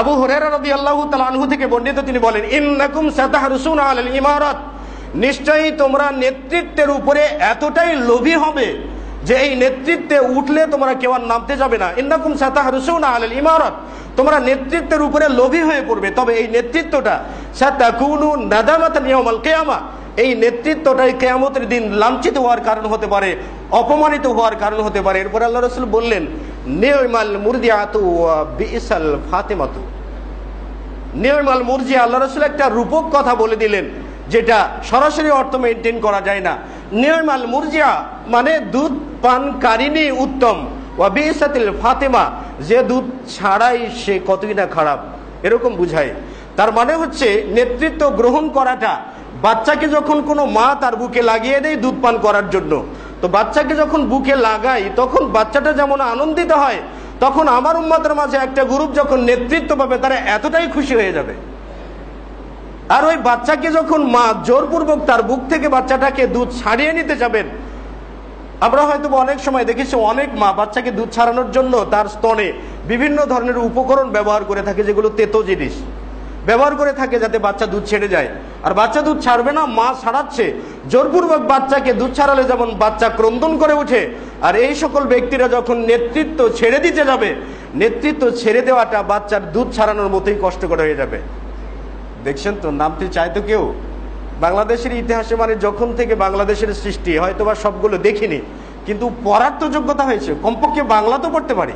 আবু হুরায়রা রাদিয়াল্লাহু তাআলা আনহু থেকে বর্ণিত, তিনি বলেন ইন্নাকুম সাতাহরুসুনা আলাল ইমারাত, নিশ্চয়ই তোমরা নেতৃত্বের উপরে এতটাই লোভী হবে যে এই নেতৃত্বে উঠলে তোমরা কেউ আর নামতে যাবে না। ইন্নাকুম সাতাহরুসুনা আলাল ইমারাত, তোমরা নেতৃত্বের উপরে লোভী হয়ে পড়বে, তবে এই নেতৃত্বটা সাতাকুনু নাদামাতান ইয়াউমাল কিয়ামা, এই নেতৃত্বটাই কিয়ামতের দিন লাঞ্ছিত হওয়ার কারণ হতে পারে, অপমানিত হওয়ার কারণ হতে পারে। এরপর আল্লাহ রাসূল বললেন নি'মাল মুরদিআতু ওয়া বিইসাল ফাতিমাতু। নি'মাল মুরজিয়া, আল্লাহ রাসূল একটা রূপক কথা বলে দিলেন যেটা সরাসরি অর্থ মেইনটেইন করা যায় না। নি'মাল মুরজিয়া মানে দুধ পানকারিনী উত্তম, ওয়া বিইসাতিল ফাতিমা, যে দুধ ছাড়াই সে কতই না খারাপ, এরকম বুঝায়। তার মানে হচ্ছে নেতৃত্ব গ্রহণ করাটা, বাচ্চাকে যখন কোনো মা তার বুকে লাগিয়ে দেয় দুধ পান করার জন্য, তো বাচ্চাকে যখন বুকে লাগাই তখন বাচ্চাটা যেমন আনন্দিত হয়, তখন আমার উম্মতের মাঝে একটা গ্রুপ যখন নেতৃত্ব পাবে তারা এতটাই খুশি হয়ে যাবে। আর ওই বাচ্চাকে যখন মা জোরপূর্বক তার বুক থেকে বাচ্চাটাকে দুধ ছাড়িয়ে নিতে যাবেন, আমরা হয়তো অনেক সময় দেখেছি অনেক মা বাচ্চাকে দুধ ছাড়ানোর জন্য তার স্তনে বিভিন্ন ধরনের উপকরণ ব্যবহার করে থাকে, যেগুলো তেতো জিনিস ব্যবহার করে থাকে যাতে বাচ্চা দুধ ছেড়ে যায়। আর বাচ্চা দুধ ছাড়বে না, মা ছাড়াচ্ছে জোরপূর্বক। বাচ্চাকে দুধ ছাড়ালে যেমন বাচ্চা ক্রন্দন করে ওঠে, আর এই সকল ব্যক্তিরা যখন নেতৃত্ব ছেড়ে দিতে যাবে, নেতৃত্ব ছেড়ে দেওয়াটা বাচ্চার দুধ ছাড়ানোর মতোই কষ্টকর হয়ে যাবে। দেখছেন তো, নামতে চায় তো কেউ? বাংলাদেশের ইতিহাসে মানে যখন থেকে বাংলাদেশের সৃষ্টি, হয়তো বা সবগুলো দেখিনি, কিন্তু পড়ার তো যোগ্যতা হয়েছে, কমপক্ষে বাংলা তো পড়তে পারি,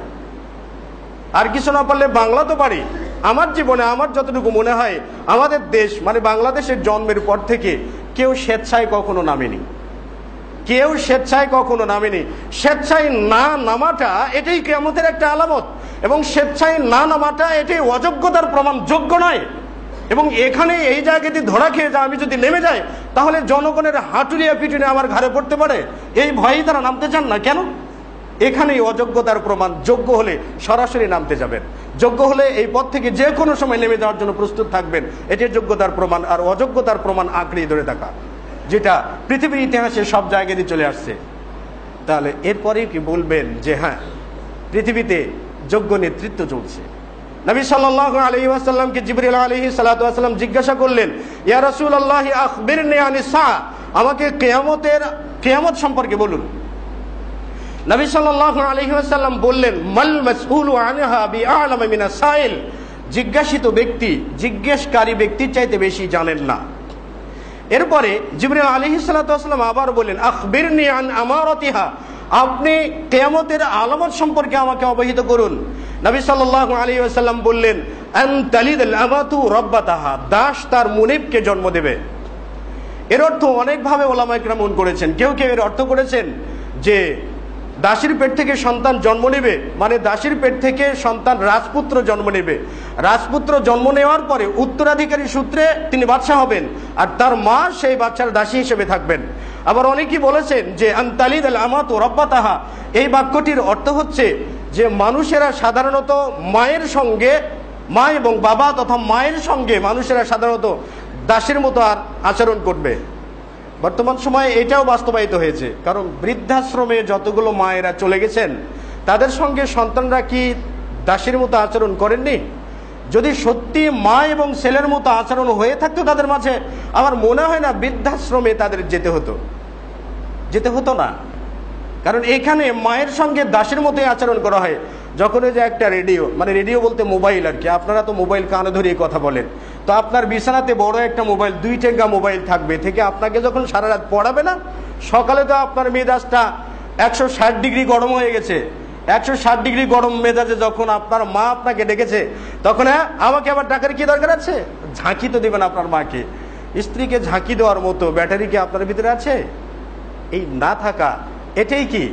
আর কিছু না পারলে বাংলা তো পারি। আমার জীবনে আমার যতটুকু মনে হয়, আমাদের দেশ মানে বাংলাদেশের জন্মের পর থেকে কেউ স্বেচ্ছায় কখনো নামেনি, কেউ স্বেচ্ছায় কখনো নামেনি। স্বেচ্ছায় না নামাটা এটাই কিয়ামতের একটা আলামত, এবং স্বেচ্ছায় না নামাটা এটাই অযোগ্যতার প্রমাণ, যোগ্য নয়। এবং এখানে এই জায়গাতে ধরা খেয়ে যা আমি যদি নেমে যাই, তাহলে জনগণের হাঁটুরিয়া পিটুনি আমার ঘাড়ে পড়তে পারে, এই ভয়েই তারা নামতে চান না। কেন? এখানেই অযোগ্যতার প্রমাণ। যোগ্য হলে সরাসরি নামতে যাবেন, যোগ্য হলে এই পথ থেকে যে কোনো সময় নেমে যাওয়ার জন্য প্রস্তুত থাকবেন, এটি যোগ্যতার প্রমাণ। আর অযোগ্যতার প্রমাণ আঁকড়িয়ে ধরে থাকা, যেটা পৃথিবীর ইতিহাসে সব জায়গায় চলে আসছে। তাহলে এরপরেই কি বলবেন যে হ্যাঁ, পৃথিবীতে যোগ্য নেতৃত্ব চলছে? নবী সাল্লাল্লাহু আলাইহি ওয়াসাল্লামকে জিবরিল আলাইহিস সালাতু ওয়াসাল্লাম জিজ্ঞাসা করলেন, ইয়া রাসূলুল্লাহ আখবিরনি আনিস সাআ, আমাকে কিয়ামত সম্পর্কে বলুন। নবী সাল্লাল্লাহু আলাইহি ওয়াসাল্লাম বললেন, মাল মাসউলু আনহা বিআলাম মিনাস সাইল, জিজ্ঞাসিত ব্যক্তি জিজ্ঞেসকারী ব্যক্তির চাইতে বেশি জানেন না। এরপরে জিবরিল আলাইহিস সালাতু ওয়াসাল্লাম আবার বললেন, আখবিরনি আন আমারাতিহা, আপনি কিয়ামতের আলামত সম্পর্কে আমাকে অবহিত করুন। নবী সাল্লাল্লাহু আলাইহি ওয়াসাল্লাম বললেন, আন তালিদাল আমাতু রাব্বাতাহা, দাস তার মুনিবকে জন্ম দেবে। এর অর্থ অনেকভাবে ওলামায়ে কেরাম করেছেন। কেউ কেউ এর অর্থ করেছেন যে দাসীর পেট থেকে সন্তান জন্ম নেবে, মানে দাসীর পেট থেকে সন্তান রাজপুত্র জন্ম নেবে। রাজপুত্র জন্ম নেওয়ার পরে উত্তরাধিকারী সূত্রে তিনি বাদশা হবেন, আর তার মা সেই বাচ্চার দাসী হিসেবে থাকবেন। আবার অনেকেই বলেছেন যে আনতালিদ আল আমাতু রাব্বাতাহা, এই বাক্যটির অর্থ হচ্ছে যে মানুষেরা সাধারণত মায়ের সঙ্গে, মা এবং বাবা তথা মায়ের সঙ্গে মানুষেরা সাধারণত দাসের মতো আর আচরণ করবে। বর্তমান সময়ে এটাও বাস্তবায়িত হয়েছে, কারণ বৃদ্ধাশ্রমে যতগুলো মায়েরা চলে গেছেন তাদের সঙ্গে সন্তানরা কি দাসের মতো আচরণ করেননি? যদি সত্যি মা এবং ছেলের মতো আচরণ হয়ে থাকতো তাদের মাঝে, আমার মনে হয় না বৃদ্ধাশ্রমে তাদের যেতে হতো না। কারণ এখানে মায়ের সঙ্গে দাসের মতোই আচরণ করা হয়। যখন যে একটা রেডিও, মানে রেডিও বলতে মোবাইল আর কি, আপনারা তো মোবাইল কানে ধরিয়ে কথা বলেন, তো আপনার বিছানাতে বড় একটা মোবাইল, 2 টেঙ্গা মোবাইল থাকবে, থেকে আপনাকে যখন সারা রাত পড়াবে না, সকালে তো আপনার মেজাজটা 160 ডিগ্রি গরম হয়ে গেছে। 160 ডিগ্রি গরম মেজাজে যখন আপনার মা আপনাকে ডেকেছে, তখন হ্যাঁ আমাকে আবার ডাকার কি দরকার আছে? ঝাঁকি তো দিবেন আপনার মাকে। স্ত্রীকে ঝাঁকি দেওয়ার মতো ব্যাটারি কি আপনার ভিতরে আছে? এই না থাকা, এটাই কি?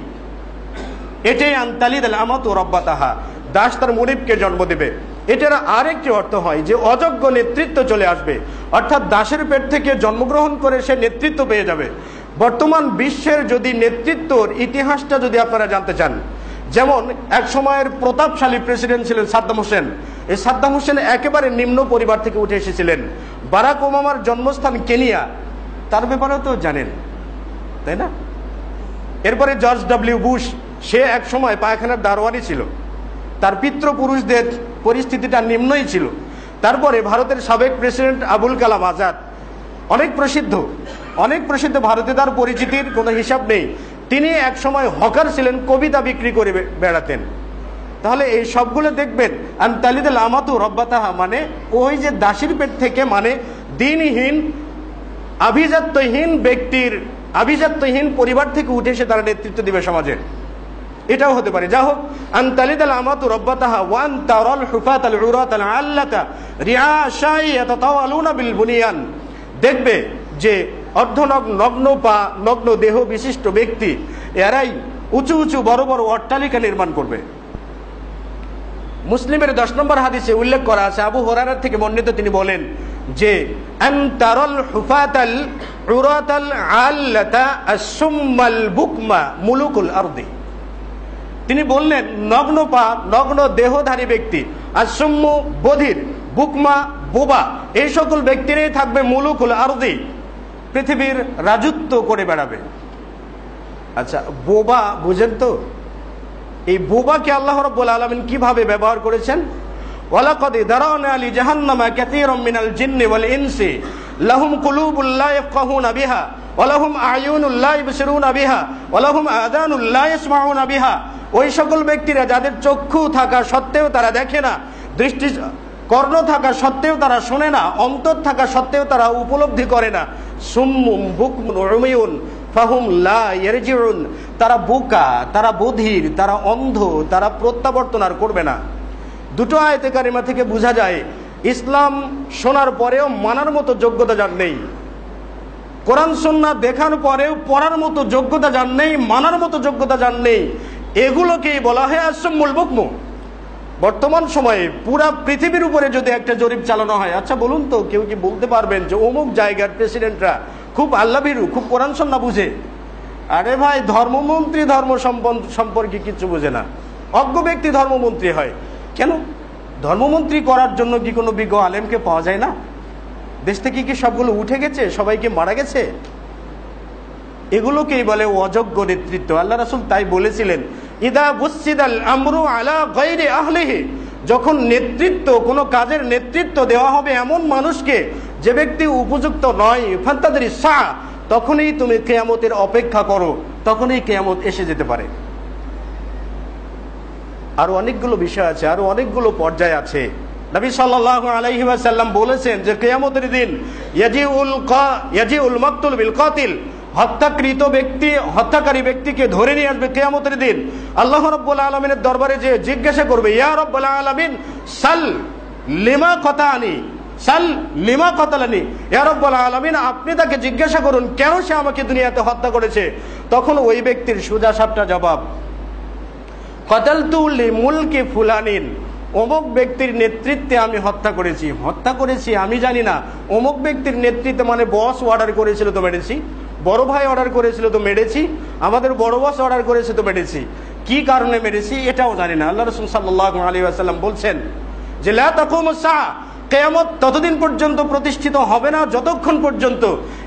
এটাই আনতালিদ আল আমাতু রাব্বাতাহা, দাস তার মুনিবকে জন্ম দেবে। এটার আরেকটি অর্থ হয় যে অযোগ্য নেতৃত্ব চলে আসবে, অর্থাৎ দাসের পেট থেকে জন্মগ্রহণ করে সে নেতৃত্ব পেয়ে যাবে। বর্তমান বিশ্বের যদি নেতৃত্বর ইতিহাসটা যদি আপনারা জানতে চান, যেমন এক সময়ের প্রতাপশালী প্রেসিডেন্ট ছিলেন সাদ্দাম হোসেন। এই সাদ্দাম হোসেন একেবারে নিম্ন পরিবার থেকে উঠে এসেছিলেন। বারাক ওবামার জন্মস্থান কেনিয়া, তার ব্যাপারেও তো জানেন, তাই না? এরপরে জর্জ ডব্লিউ বুশ, সে এক সময় পায়খানার দারোয়ানি ছিল, তার পিতৃপুরুষদের পরিস্থিতিটা নিম্নই ছিল। তারপরে ভারতের সাবেক প্রেসিডেন্ট আবুল কালাম আজাদ, অনেক প্রসিদ্ধ ভারতে, তার পরিচিতির কোনো হিসাব নেই। তিনি এক সময় হকার ছিলেন, কবিতা বিক্রি করে বেড়াতেন। তাহলে এই সবগুলো দেখবেন আনতালিদাল আমাতু রাব্বাতাহা, মানে ওই যে দাসীর পেট থেকে, মানে দিনহীন আভিজাত্যহীন পরিবার থেকে উঠে এসে তারা নেতৃত্ব দিবে সমাজে, এটাও হতে পারে। যা হোক, আনতালিদাল আমাতু রাব্বাতাহা ওয়া আনতারাল হুফাতাল উরাতাল আল্লাতা রিআশাই ইয়াতাতাওয়ালুনা বিল বুনিয়ান, দেখবে যে নগ্ন পা নগ্ন দেহ বিশিষ্ট ব্যক্তি, এরাই উঁচু উঁচু বড় বড় অট্টালিকা নির্মাণ করবে। মুসলিমের 10 নম্বর হাদিসে উল্লেখ করা আছে, আবু হুরায়রা থেকে বর্ণিত, তিনি বলেন যে আনতারাল হুফাতাল উরাতাল আল্লাতা আসুম্মাল বুকমা মুলুকুল আরদি। তিনি বললেন নগ্ন পা নগ্ন দেহধারী ব্যক্তি, আসুম্ম বধির, বুকমা বোবা, এই সকল ব্যক্তিরাই থাকবে মুলুকুল আরদি, পৃথিবীর রাজত্ব করে বেড়াবে। আচ্ছা, বোবা বুঝেন তো? এই বোবাকে আল্লাহ রাব্বুল আলামিন কিভাবে ব্যবহার করেছেন? ওয়ালাকাদ দারানা লি জাহান্নামা কাসীরাম মিনাল জিন্নি ওয়াল ইনসি লাহুম কুলুবুল লা ইয়াফকাহুনা বিহা ওয়া লাহুম আ'য়ুনুল লা ইবসিরুনা বিহা ওয়া লাহুম আযানুল লা ইয়াসমাউনা বিহা। ওই সকল ব্যক্তিরা যাদের চক্ষু থাকা সত্ত্বেও তারা দেখে না, দৃষ্টি কর্ণ থাকা সত্ত্বেও তারা শোনে না, অন্তর থাকা সত্ত্বেও তারা উপলব্ধি করে না। সুম্মুম বুকমুন উমিয়ুন ফাহুম লা ইয়ারজিউন, তারা বোকা, তারা বধির, তারা অন্ধ, তারা প্রত্যাবর্তন আর করবে না। দুটো আয়াতে কারিমা থেকে বোঝা যায় ইসলাম শোনার পরেও মানার মতো যোগ্যতা যার নেই, কোরআন সুন্নাহ দেখার পরেও পড়ার মতো যোগ্যতা যার নেই, মানার মতো যোগ্যতা যার নেই, এগুলোকেই বলা হয় আসুম্মুল বুকমু। বর্তমান সময়ে পুরা পৃথিবীর উপরে যদি একটা জরিপ চালানো হয়, আচ্ছা বলুন তো, কেউ কি বলতে পারবেন যে অমুক জায়গার প্রেসিডেন্টরা খুব আল্লাহভীরু, খুব কোরআন সুন্নাহ বুঝে? আরে ভাই, ধর্মমন্ত্রী ধর্ম সম্পর্কে কিছু বুঝে না, অজ্ঞ ব্যক্তি ধর্মমন্ত্রী হয়। কেন? ধর্মমন্ত্রী করার জন্য কি কোনো বিজ্ঞ আলেমকে পাওয়া যায় না? দেশ থেকে কি সবগুলো উঠে গেছে, সবাইকে মারা গেছে? এগুলোকেই বলে অযোগ্য নেতৃত্ব। আল্লাহ রাসূল তাই বলেছিলেন, ইদা বুসিদাল আমরু আলা গায়রি আহলিহি, যখন নেতৃত্ব, কোনো কাজের নেতৃত্ব দেওয়া হবে এমন মানুষকে যে ব্যক্তি উপযুক্ত নয়, ফান্তাদরি সা, তখনই তুমি কিয়ামতের অপেক্ষা করো, তখনই কিয়ামত এসে যেতে পারে। আরো অনেকগুলো বিষয় আছে, আরো অনেকগুলো পর্যায় আছে। নবী সাল্লাল্লাহু আলাইহি ওয়াসাল্লাম বলেছেন যে কিয়ামতের দিন ইয়াজিউল মাকতুল বিল কাতিল হত্যাকারী ব্যক্তিকে ধরে নিয়ে আসবে কিয়ামতের দিন। আল্লাহ রাব্বুল আলামিনের দরবারে যে জিজ্ঞাসা করবে, ইয়া রাব্বুল আলামিন সাল লিমা কতানি, সাল লিমা কতালানি, ইয়া রাব্বুল আলামিন আপনি তাকে জিজ্ঞাসা করুন কেন সে আমাকে দুনিয়াতে হত্যা করেছে। তখন ওই ব্যক্তির সোজা সাপটা জবাব, কতালতু লিমুলকি ফুলানিন, অমুক ব্যক্তির নেতৃত্বে আমি হত্যা করেছি আমি জানি না। অমুক ব্যক্তির নেতৃত্বে মানে বস অর্ডার করেছিল তো মেরেছি, বড় ভাই অর্ডার করেছিল তো মেরেছি, আমাদের বড় বস অর্ডার করেছে তো মেরেছি, কি কারণে মেরেছি এটাও জানি না। আল্লাহ রাসূল সাল্লাল্লাহু আলাইহি ওয়াসাল্লাম বলছেন যে লা তাকুমুস সাআ, কিয়ামত ততদিন পর্যন্ত প্রতিষ্ঠিত হবে না যতক্ষণ পর্যন্ত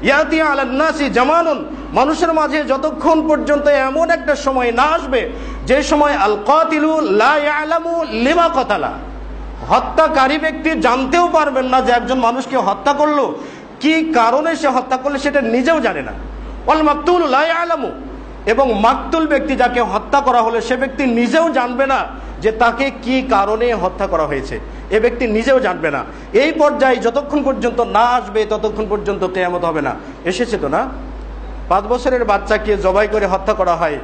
ইয়াতি আলান নাসি জামানুন, মানুষের মাঝে যতক্ষণ পর্যন্ত এমন একটা সময় না আসবে যে সময় আল কাতিলু লা ইয়ালামু লিমা কতালা, হত্যাকারী ব্যক্তি জানতেও পারবেন না যে একজন মানুষকে হত্যা করলো, কি কারণে সে হত্যা করলো সেটা নিজেও জানে না। ওয়াল মাকতুলু লা ইয়ালামু, এবং মাকতুল ব্যক্তি যাকে হত্যা করা হলো সে ব্যক্তি নিজেও জানবে না যে তাকে কি কারণে হত্যা করা হয়েছে, এ ব্যক্তি নিজেও জানবে না। এই পর্যায়ে যতক্ষণ পর্যন্ত না আসবে ততক্ষণ পর্যন্ত কিয়ামত হবে না। এসেছে তো না, 5 বছরের বাচ্চাকে জবাই করে হত্যা করা হয়,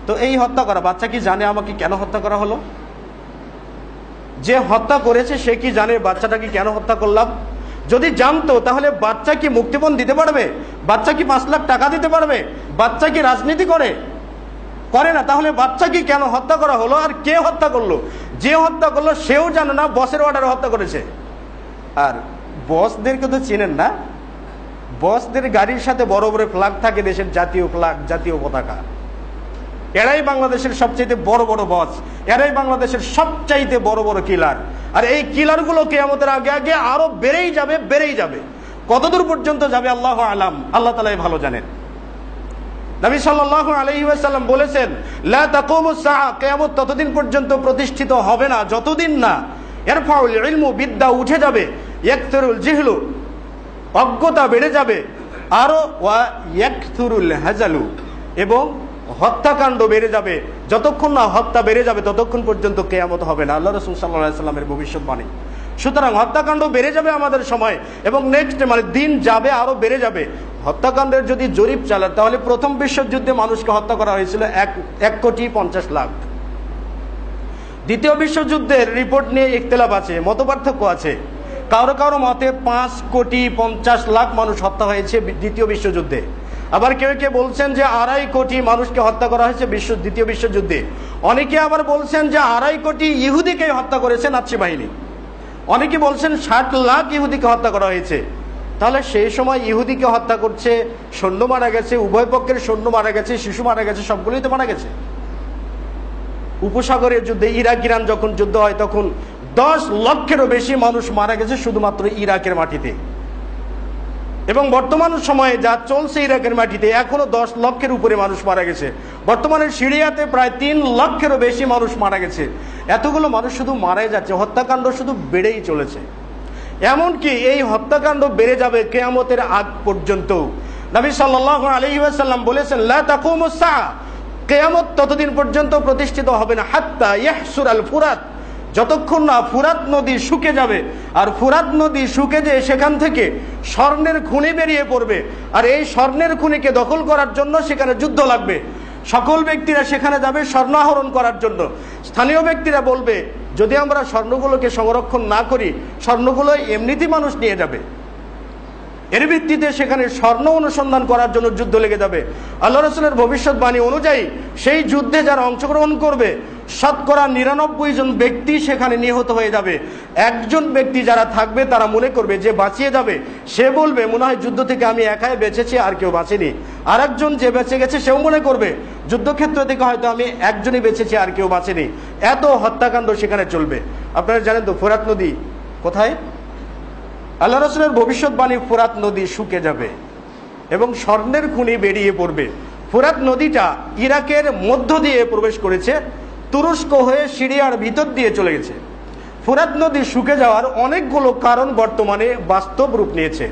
তো এই হত্যা করা বাচ্চা কি জানে আমাকে কেন হত্যা করা হলো? যে হত্যা করেছে সে কি জানে বাচ্চাটাকে কেন হত্যা করলাম? যদি জানতো তাহলে বাচ্চা কি মুক্তিপণ দিতে পারবে? বাচ্চা কি 5 লাখ টাকা দিতে পারবে? বাচ্চা কি রাজনীতি করে না? তাহলে বাচ্চা কি কেন হত্যা করা হলো আর কে হত্যা করলো? যে হত্যা করলো সেও জানে না, বসের অর্ডারে হত্যা করেছে। আর বসদেরকে তো চেনেন না, বসদের গাড়ির সাথে বড় বড় ফ্ল্যাগ থাকে, দেশের জাতীয় ফ্ল্যাগ, জাতীয় পতাকা। এরাই বাংলাদেশের সবচাইতে বড় বড় বস, এরাই বাংলাদেশের সবচাইতে বড় বড় কিলার। আর এই কিলারগুলো কিয়ামতের আগে আগে আরো বেড়েই যাবে। কতদূর পর্যন্ত যাবে আল্লাহ আলাম, আল্লাহ তাআলাই ভালো জানেন। নবী সাল্লাল্লাহু আলাইহি ওয়াসাল্লাম বলেছেন লা তাকুমুস সাআ, কিয়ামত ততদিন পর্যন্ত প্রতিষ্ঠিত হবে না যতদিন না ইরফাউল ইলমু, বিদ্যা উঠে যাবে, ইয়াকতুরুল জিহলু, অজ্ঞতা বেড়ে যাবে, আরো ওয়া ইয়াকতুরুল হাজালু, এবং হত্যাকাণ্ড বেড়ে যাবে। যতক্ষণ না হত্যা বেড়ে যাবে ততক্ষণ পর্যন্ত কিয়ামত হবে না, আল্লাহ রাসূল সাল্লাল্লাহু আলাইহি ওয়াসাল্লামের ভবিষ্যৎবাণী। সুতরাং হত্যাকাণ্ড বেড়ে যাবে আমাদের সময়, এবং নেক্সট মানে দিন যাবে আরো বেড়ে যাবে। হত্যাকাণ্ডের যদি জরিপ চালায় তাহলে প্রথম বিশ্বযুদ্ধে মানুষকে হত্যা করা হয়েছিল 1,50,00,000। দ্বিতীয় বিশ্বযুদ্ধের রিপোর্ট নিয়ে ইখতিলাফ আছে, মতপার্থক্য আছে। কারো মতে 5,50,00,000 মানুষ হত্যা হয়েছে দ্বিতীয় বিশ্বযুদ্ধে। আবার কেউ বলছেন যে 2.5 কোটি মানুষকে হত্যা করা হয়েছে দ্বিতীয় বিশ্বযুদ্ধে। অনেকে আবার বলছেন যে 2.5 কোটি ইহুদিকে হত্যা করেছে নাৎসি বাহিনী। অনেকে বলছেন 60 লাখ ইহুদিকে হত্যা করা হয়েছে। তাহলে সেই সময় ইহুদিকে হত্যা করছে, সৈন্য মারা গেছে, উভয় পক্ষের সৈন্য মারা গেছে, শিশু মারা গেছে, সবগুলোই তো মারা গেছে। উপসাগরের যুদ্ধে ইরাক ইরান যখন যুদ্ধ হয় তখন 10 লক্ষেরও বেশি মানুষ মারা গেছে শুধুমাত্র ইরাকের মাটিতে। এবং বর্তমান সময়ে যা চলছে ইরাকের মাটিতে এখনো 10 লক্ষের উপরে মানুষ মারা গেছে। বর্তমানে সিরিয়াতে প্রায় 3 লক্ষেরও বেশি মানুষ মারা গেছে। এতগুলো মানুষ শুধু মারাই যাচ্ছে, হত্যাকাণ্ড শুধু বেড়েই চলেছে। এমনকি এই হত্যাকাণ্ড বেড়ে যাবে কিয়ামতের আগ পর্যন্ত। নবী সাল্লাল্লাহু আলাইহি ওয়াসাল্লাম বলেছেন লা তাকুমুস সাআ, কিয়ামত ততদিন পর্যন্ত প্রতিষ্ঠিত হবে না হাত্তা ইয়াহসুর আল ফুরাত, যতক্ষণ না ফুরাত নদী শুকে যাবে। আর ফুরাত নদী শুকে যে সেখান থেকে স্বর্ণের খনি বেরিয়ে পড়বে, আর এই স্বর্ণের খনিকে দখল করার জন্য সেখানে যুদ্ধ লাগবে। সকল ব্যক্তিরা সেখানে যাবে স্বর্ণ আহরণ করার জন্য। স্থানীয় ব্যক্তিরা বলবে যদি আমরা স্বর্ণগুলোকে সংরক্ষণ না করি স্বর্ণগুলো এমনিতেই মানুষ নিয়ে যাবে। এর ভিত্তিতে সেখানে স্বর্ণ অনুসন্ধান করার জন্য যুদ্ধ লেগে যাবে। আল্লাহ রাসূলের ভবিষ্যৎবাণী অনুযায়ী সেই যুদ্ধে যারা অংশগ্রহণ করবে 99 জন ব্যক্তি সেখানে নিহত হয়ে যাবে। একজন ব্যক্তি যারা থাকবে তারা মনে করবে যে বাঁচিয়ে যাবে, সে বলবে মনে হয় যুদ্ধ থেকে আমি একাই বেঁচেছি আর কেউ বাঁচেনি। আর একজন যে বেঁচে গেছে সেও মনে করবে যুদ্ধক্ষেত্র থেকে হয়তো আমি একজনই বেঁচেছি আর কেউ বাঁচেনি। এত হত্যাকাণ্ড সেখানে চলবে। আপনারা জানেন তো ফোরাত নদী কোথায়? আল্লাহ রাসূলের ভবিষ্যৎবাণী ফোরাত নদী শুকে যাবে এবং স্বর্ণের খনি বেরিয়ে পড়বে। ফোরাত নদীটা ইরাকের মধ্য দিয়ে প্রবেশ করেছে, তুরস্ক হয়ে সিরিয়ার ভিতর দিয়ে চলে গেছে। ফোরাত নদী শুকে যাওয়ার অনেকগুলো কারণ বর্তমানে বাস্তব রূপ নিয়েছে।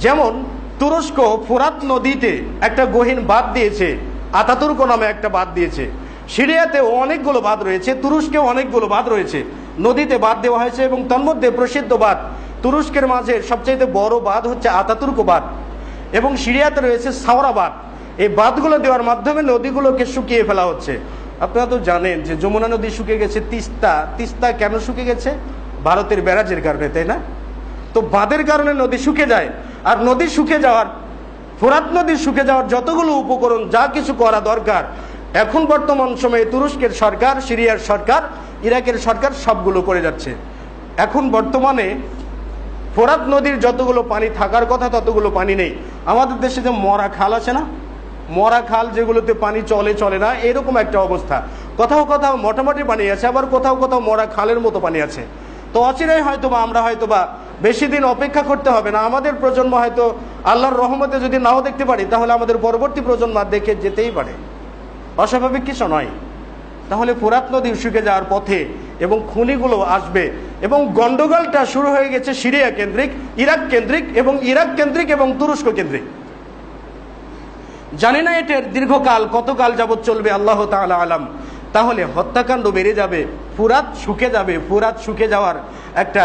যেমন তুরস্ক ফোরাত নদীতে একটা গহীন বাঁধ দিয়েছে, আতাতুর্ক নামে একটা বাঁধ দিয়েছে। সিরিয়াতেও অনেকগুলো বাঁধ রয়েছে, তুরস্কেও অনেকগুলো বাঁধ রয়েছে। নদীতে বাঁধ দেওয়া হয়েছে এবং তন্মধ্যে প্রসিদ্ধ বাঁধ তুরস্কের মাঝে সবচেয়ে বড় বাঁধ হচ্ছে আতাতুর্ক বাঁধ, এবং সিরিয়াতে রয়েছে সাওরা বাঁধ। এই বাঁধগুলো দেওয়ার মাধ্যমে নদীগুলোকে শুকিয়ে ফেলা হচ্ছে। আপনারা তো জানেন যে যমুনা নদী শুকিয়ে গেছে, তিস্তা কেন শুকিয়ে গেছে? ভারতের ব্যারাজের কারণে, তাই না? তো বাঁধের কারণে নদী শুকিয়ে যায়। আর নদী শুকিয়ে যাওয়ার, ফোরাত নদী শুকিয়ে যাওয়ার যতগুলো উপকরণ, যা কিছু করা দরকার, এখন বর্তমান সময়ে তুরস্কের সরকার, সিরিয়ার সরকার, ইরাকের সরকার সবগুলো করে যাচ্ছে। এখন বর্তমানে ফোরাত নদীর যতগুলো পানি থাকার কথা ততগুলো পানি নেই। আমাদের দেশে যে মরা খাল আছে না, মরা খাল যেগুলোতে পানি চলে না, এরকম একটা অবস্থা। কোথাও কোথাও মোটামুটি পানি আছে, আবার কোথাও কোথাও মরা খালের মতো পানি আছে। তো অচিরেই হয়তোবা আমরা বেশি দিন অপেক্ষা করতে হবে না। আমাদের প্রজন্ম হয়তো আল্লাহর রহমতে যদি নাও দেখতে পারি, তাহলে আমাদের পরবর্তী প্রজন্ম দেখে যেতেই পারে, অস্বাভাবিক কিছু নয়। তাহলে ফোরাত নদী শুকিয়ে যাওয়ার পথে এবং খনিগুলো আসবে, এবং গন্ডগোলটা শুরু হয়ে গেছে সিরিয়া কেন্দ্রিক, ইরাক কেন্দ্রিক এবং তুরস্ক কেন্দ্রিক। জানি না এটার দীর্ঘকাল কতকাল যাবৎ চলবে, আল্লাহ তাআলা আলাম। তাহলে হত্যাকাণ্ড বেড়ে যাবে, ফোরাত শুকে যাবে। ফোরাত শুকে যাওয়ার একটা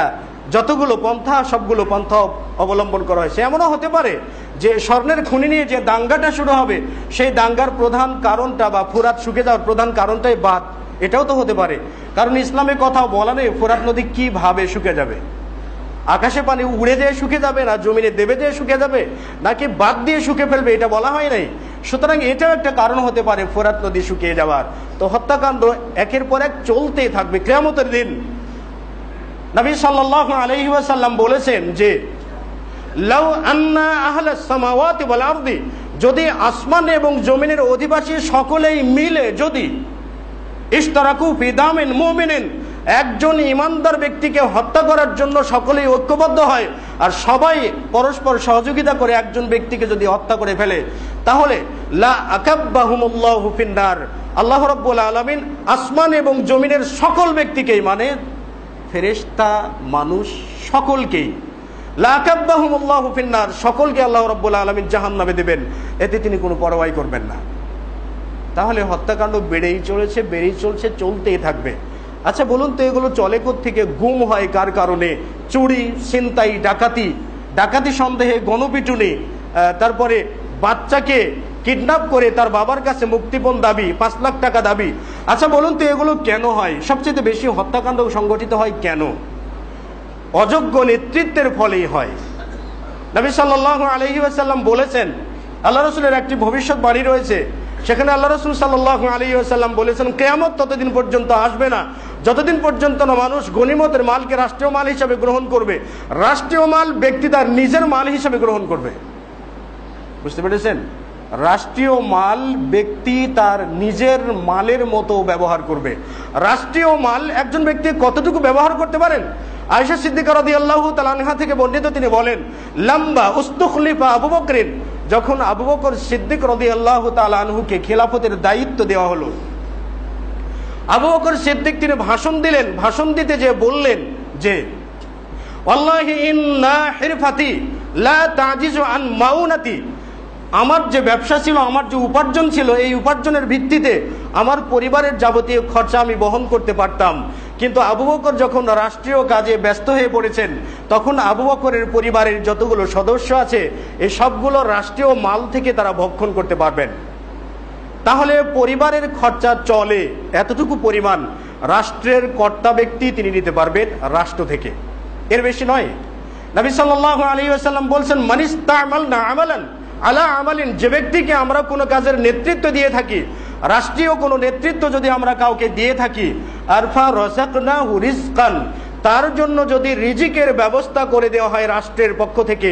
যতগুলো পন্থা, সবগুলো পন্থা অবলম্বন করা হয়েছে। এমনও হতে পারে যে স্বর্ণের খনি নিয়ে যে দাঙ্গাটা শুরু হবে, সেই দাঙ্গার প্রধান কারণটা বা ফোরাত শুকে যাওয়ার প্রধান কারণটাই বাদ, এটাও তো হতে পারে। কারণ ইসলামে কথাও বলা নেই ফোরাত নদী কিভাবে শুকে যাবে। আকাশে পানি উড়ে যেয়ে শুকে যাবে, না জমিনে দেবে যেয়ে শুকে যাবে, নাকি বাদ দিয়ে শুকে ফেলবে, এটা বলা হয় নাই। সুতরাং এটাও একটা কারণ হতে পারে ফোরাত নদী শুকিয়ে যাওয়ার। তো হত্যাকাণ্ড একের পর এক চলতেই থাকবে কিয়ামতের দিন। নবী সাল্লাল্লাহু আলাইহি ওয়াসাল্লাম বলেছেন যে লাউ আন্না আহলাস সামাওয়াতি ওয়াল আরদি, যদি আসমান এবং জমিনের অধিবাসী সকলেই মিলে যদি ইশতারাকু ফি দামিন মুমিনিন, একজন ইমানদার ব্যক্তিকে হত্যা করার জন্য সকলেই ঐক্যবদ্ধ হয়, আর সবাই পরস্পর সহযোগিতা করে একজন ব্যক্তিকে যদি হত্যা করে ফেলে, তাহলে লা আকাব্বাহুমুল্লাহু ফিন্নার, আল্লাহ রাব্বুল আলামিন আসমান এবং জমিনের সকল ব্যক্তিকেই, মানে ফেরেশতা, মানুষ, সকলকেই, লা আকাব্বাহুমুল্লাহু ফিন্নার, সকলকে আল্লাহ রাব্বুল আলামিন জাহান্নামে দেবেন, এতে তিনি কোনো পরোয়াই করবেন না। তাহলে হত্যাকাণ্ড বেড়েই চলছে, চলতেই থাকবে। আচ্ছা বলুন তো, এগুলো চলে কোত্থেকে? গুম হয় কার কারণে? চুরি, ছিনতাই, ডাকাতি সন্দেহে গণপিটুনি, তারপরে বাচ্চাকে কিডন্যাপ করে তার বাবার কাছে মুক্তিপণ দাবি, 5 লাখ টাকা দাবি। আচ্ছা বলুন তো, এগুলো কেন হয়? সবচেয়ে বেশি হত্যাকাণ্ড সংগঠিত হয় কেন? অযোগ্য নেতৃত্বের ফলেই হয়। নবী সাল্লাল্লাহু আলাইহি ওয়াসাল্লাম বলেছেন, আল্লাহ রাসূলের একটি ভবিষ্যৎবাণী রয়েছে, সেখানে আল্লাহ রাসূল সাল্লাল্লাহু আলাইহি ওয়াসাল্লাম বলেছেন, কিয়ামত ততদিন পর্যন্ত আসবে না যতদিন পর্যন্ত না মানুষ গনিমতের মালকে রাষ্ট্রীয় মাল হিসেবে গ্রহণ করবে, রাষ্ট্রীয় মাল ব্যক্তি তার নিজের মাল হিসেবে গ্রহণ করবে। বুঝতে পেরেছেন? রাষ্ট্রীয় মাল ব্যক্তি তার নিজের মালের মতো ব্যবহার করবে। রাষ্ট্রীয় মাল একজন ব্যক্তি কতটুকু ব্যবহার করতে পারেন? আয়েশা সিদ্দিকা রাদিয়াল্লাহু তাআলা আনহা থেকে বর্ণিত, তিনি বলেন, লাম্বা উস্তুখলিফা আবু বকরিন, যখন আবু বকর সিদ্দিক রাদিয়াল্লাহু তাআলা আনহুকে খেলাফতের দায়িত্ব দেওয়া হলো, আবু বকর সিদ্দিক তিনি ভাষণ দিলেন। ভাষণ দিতে যে বললেন যে ওয়াল্লাহি ইন্না হিরফাতি লা তাজিজু আন মাউনাতি, আমার যে ব্যবসা ছিল, আমার যে উপার্জন ছিল, এই উপার্জনের ভিত্তিতে আমার পরিবারের যাবতীয় খরচা আমি বহন করতে পারতাম। কিন্তু আবু বকর যখন রাষ্ট্রীয় কাজে ব্যস্ত হয়ে পড়েছেন, তখন আবু বকরের পরিবারের যতগুলো সদস্য আছে, এই সবগুলো রাষ্ট্রীয় মাল থেকে তারা ভক্ষণ করতে পারবেন। তাহলে পরিবারের খরচা চলে এতটুকু পরিমাণ, রাষ্ট্রের কর্তা ব্যক্তি তিনি নিতে পারবেন রাষ্ট্র থেকে, এর বেশি নয়। নবী সাল্লাল্লাহু আলাইহি ওয়াসাল্লাম বলছেন, মানিস্তামালনা আমালান আলা আমালিন, যে ব্যক্তিকে আমরা কোনো কাজের নেতৃত্ব দিয়ে থাকি, রাষ্ট্রীয় কোনো নেতৃত্ব যদি আমরা কাউকে দিয়ে থাকি, আরফা রাযাকনাহু রিজকান, তার জন্য যদি রিজিকের ব্যবস্থা করে দেওয়া হয় রাষ্ট্রের পক্ষ থেকে,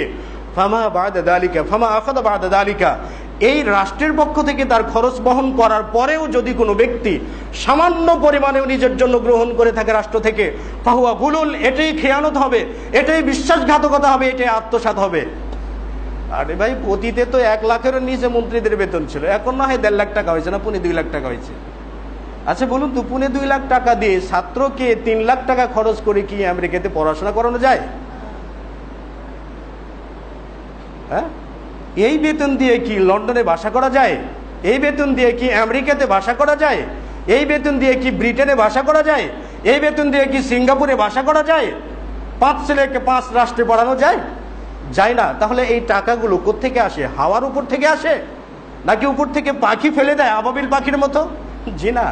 ফামা আখাযা বা'দা যালিকা, এই রাষ্ট্রের পক্ষ থেকে তার খরচ বহন করার পরেও যদি কোনো ব্যক্তি সামান্য পরিমাণেও নিজের জন্য গ্রহণ করে থাকে রাষ্ট্র থেকে, ফাহুয়া গুলুল, এটাই খেয়ানত হবে, এটাই বিশ্বাসঘাতকতা হবে, এটাই আত্মসাৎ হবে। আরে ভাই, অতীতে তো 1 লাখেরও নিচে মন্ত্রীদের বেতন ছিল, এখন না হয় 1.5 লাখ টাকা হয়েছে, না 2.5 লাখ টাকা হয়েছে। আচ্ছা বলুন তো, 2.5 লাখ টাকা দিয়ে ছাত্রকে 3 লাখ টাকা খরচ করে কি আমেরিকাতে পড়াশোনা করানো যায়? হ্যাঁ, এই বেতন দিয়ে কি লন্ডনে বাসা করা যায়? এই বেতন দিয়ে কি আমেরিকাতে বাসা করা যায়? এই বেতন দিয়ে কি ব্রিটেনে বাসা করা যায়? এই বেতন দিয়ে কি সিঙ্গাপুরে বাসা করা যায়? 5 ছেলেকে 5 রাষ্ট্রে পড়ানো যায়? যায় না। তাহলে এই টাকাগুলো কোত্থেকে আসে? হাওয়ার উপর থেকে আসে? নাকি উপর থেকে পাখি ফেলে দেয় আবাবিল পাখির মতো? জি না।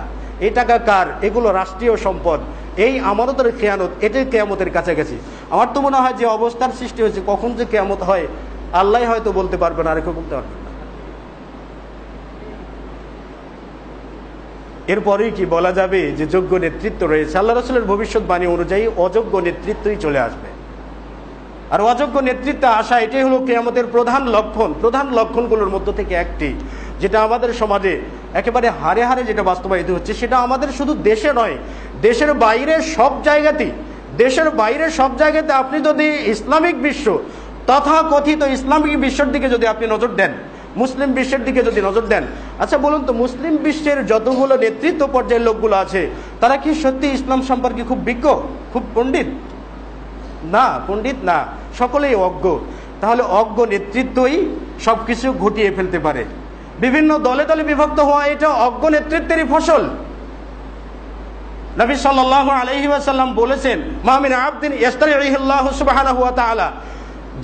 এই টাকা কার? এগুলো রাষ্ট্রীয় সম্পদ। এই আমানতের খেয়ানত, এটাই কিয়ামতের কাছাকাছি। আমার তো মনে হয় যে অবস্থার সৃষ্টি হয়েছে, কখন যে কিয়ামত হয় আল্লাহ হয়তো বলতে পারবেন, আর কেউ বলতে পারবেন না। এরপরেই কি বলা যাবে যে যোগ্য নেতৃত্ব রয়েছে? আল্লাহ রাসূলের ভবিষ্যৎবাণী অনুযায়ী অযোগ্য নেতৃত্বই চলে আসবে। আর অযোগ্য নেতৃত্বে আসা এটাই হলো কিয়ামতের প্রধান লক্ষণ। প্রধান লক্ষণগুলোর মধ্য থেকে একটি, যেটা আমাদের সমাজে একেবারে হারে হারে যেটা বাস্তবায়িত হচ্ছে, সেটা আমাদের শুধু দেশে নয়, দেশের বাইরে সব জায়গাতেই। দেশের বাইরে সব জায়গাতে আপনি যদি ইসলামিক বিশ্ব, তথাকথিত ইসলামিক বিশ্বের দিকে যদি আপনি নজর দেন, মুসলিম বিশ্বের দিকে যদি নজর দেন, আচ্ছা বলুন তো, মুসলিম বিশ্বের যতগুলো নেতৃত্ব পর্যায়ের লোকগুলো আছে তারা কি সত্যি ইসলাম সম্পর্কে খুব বিজ্ঞ, খুব পণ্ডিত? না, পণ্ডিত না, সকলেই অজ্ঞ। তাহলে অজ্ঞ নেতৃত্বই সবকিছু ঘটিয়ে ফেলতে পারে। বিভিন্ন দলে দলে বিভক্ত হওয়া এটা অজ্ঞ নেতৃত্বেরই ফসল। নবী সাল্লাল্লাহু আলাইহি ওয়াসাল্লাম বলেছেন, মা মিন আবদিন ইস্তারিহিল্লাহু সুবহানাহু ওয়া তাআলা,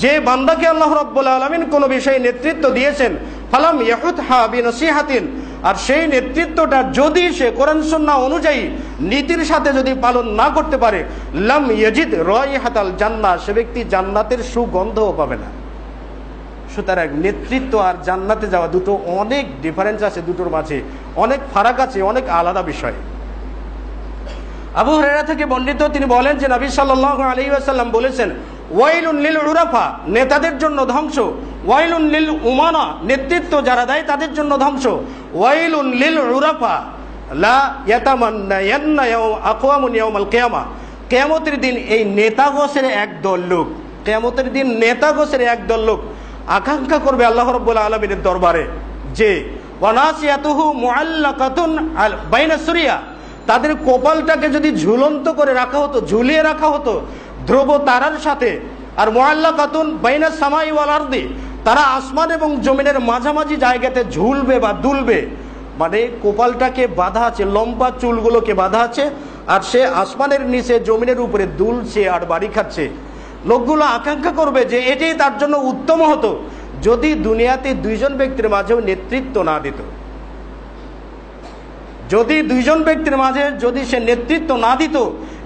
যে বান্দাকে আল্লাহ রাব্বুল আলামিন কোনো বিষয়ে নেতৃত্ব দিয়েছেন, ফালাম ইয়াহুতহা বিনসিহাতিন, আর সেই নেতৃত্বটা যদি সে কোরআন সুন্নাহ অনুযায়ী নীতির সাথে যদি পালন না করতে পারে, লাম ইয়াজিদ রাইহাতাল জান্নাহ, সে ব্যক্তি জান্নাতের সুগন্ধও পাবে না। সুতরাং নেতৃত্ব আর জান্নাতে যাওয়া দুটো অনেক ডিফারেন্স আছে, দুটোর মাঝে অনেক ফারাক আছে, অনেক আলাদা বিষয়। আবু হুরায়রা থেকে বর্ণিত, তিনি বলেন যে নবী সাল্লাল্লাহু আলাইহি ওয়াসাল্লাম বলেছেন, ওয়াইলুন লিল উরাফা, নেতাদের জন্য ধ্বংস। ওয়াইলুন লিল উমানা, নেতৃত্ব যারা দেয় তাদের জন্য ধ্বংস। ওয়াইলুন লিল উরাফা লা ইয়াতামান্নায়ান্না আকওয়ামুন ইয়াউমাল কিয়ামা, কিয়ামতের দিন এই নেতা গোছের একদল লোক, কিয়ামতের দিন নেতা গোছের একদল লোক আকাঙ্ক্ষা করবে আল্লাহ রাব্বুল আলামিনের দরবারে যে ওয়ানাসিয়াতুহু মুআল্লাকাতুন বাইনা সুরিয়া, তাদের কপালটাকে যদি ঝুলন্ত করে রাখা হতো, ঝুলিয়ে রাখা হতো ধ্রুব তারার সাথে, আর মুআল্লাকাতুন বাইনা সামাই ওয়াল আরদি, তারা আসমান এবং জমিনের মাঝামাঝি জায়গাতে ঝুলবে বা দুলবে। মানে কপালটাকে বাঁধা আছে, লম্বা চুলগুলোকে বাঁধা আছে, আর সে আসমানের নিচে জমিনের উপরে দুলছে আর বাড়ি খাচ্ছে। লোকগুলো আকাঙ্ক্ষা করবে যে এটাই তার জন্য উত্তম হতো যদি দুনিয়াতে দুইজন ব্যক্তির মাঝেও নেতৃত্ব না দিত। যদি দুইজন ব্যক্তির মাঝে যদি সে নেতৃত্ব না দিত,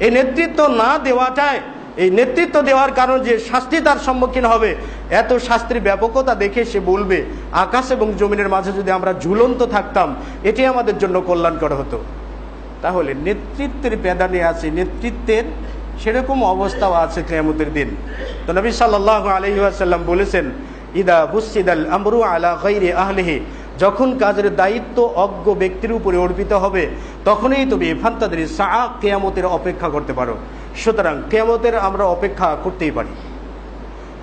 এই নেতৃত্ব না দেওয়াটায়, এই নেতৃত্ব দেওয়ার কারণে যে শাস্তি তার সম্মুখীন হবে, এত শাস্তির ব্যাপকতা দেখে সে বলবে আকাশ এবং জমিনের মাঝে যদি আমরা ঝুলন্ত থাকতাম এটাই আমাদের জন্য কল্যাণকর হতো। তাহলে নেতৃত্বের প্যাদানি আছে, নেতৃত্বের সেরকম অবস্থাও আছে কিয়ামতের দিন। তো নবী সাল্লাল্লাহু আলাইহি ওয়াসাল্লাম বলেছেন, ইদা বুসিদাল আমরু আলা গায়রি আহলিহি, যখন কাজের দায়িত্ব অজ্ঞ ব্যক্তির উপরে অর্পিত হবে তখনই তুমি ফান্তাদরি সাআ, কিয়ামতের অপেক্ষা করতে পারো। সুতরাং কিয়ামতের আমরা অপেক্ষা করতেই পারি।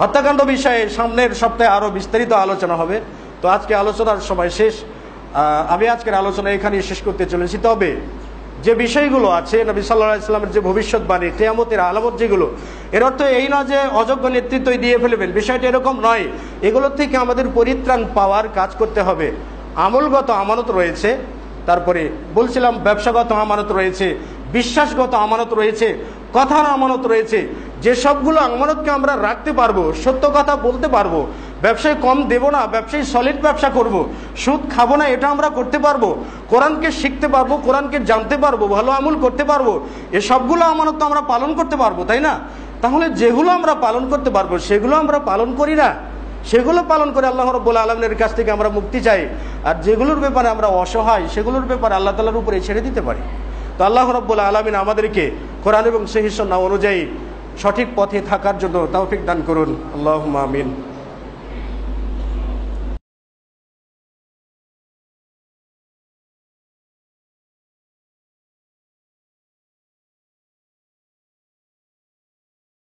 হত্যাকাণ্ড বিষয়ে সামনের সপ্তাহে আরো বিস্তারিত আলোচনা হবে। তো আজকে আলোচনার সময় শেষ, আমি আজকের আলোচনা এখানেই শেষ করতে চলেছি। তবে যে বিষয়গুলো আছে নবী সাল্লাল্লাহু আলাইহি ওয়াসাল্লামের যে ভবিষ্যৎবাণী, কিয়ামতের আলামত যেগুলো, এর অর্থ এই না যে অযোগ্য নেতৃত্বই দিয়ে ফেলবেন, বিষয়টা এরকম নয়। এগুলোর থেকে আমাদের পরিত্রাণ পাওয়ার কাজ করতে হবে। আমলগত আমানত রয়েছে, তারপরে বলছিলাম ব্যবসাগত আমানত রয়েছে, বিশ্বাসগত আমানত রয়েছে, কথার আমানত রয়েছে। যে সবগুলো আমানতকে আমরা রাখতে পারবো, সত্য কথা বলতে পারবো, ব্যবসায় কম দেব না, ব্যবসায় সলিড ব্যবসা করব, সুদ খাবো না, এটা আমরা করতে পারবো, কোরআনকে শিখতে পারবো, কোরআনকে জানতে পারবো, ভালো আমল করতে পারবো, এ সবগুলো আমানত তো আমরা পালন করতে পারবো, তাই না? তাহলে যেগুলো আমরা পালন করতে পারবো সেগুলো আমরা পালন করি না, সেগুলো পালন করে আল্লাহ রাব্বুল আলামিনের কাছ থেকে আমরা মুক্তি চাই। আর যেগুলোর ব্যাপারে আমরা অসহায় সেগুলোর ব্যাপারে আল্লাহ তাআলার উপরে ছেড়ে দিতে পারি। তো আল্লাহ রাব্বুল আলামিন আমাদেরকে কোরআন এবং সহিহ সুন্নাহ অনুযায়ী সঠিক পথে থাকার জন্য তৌফিক দান করুন। আল্লাহুম্মা আমিন।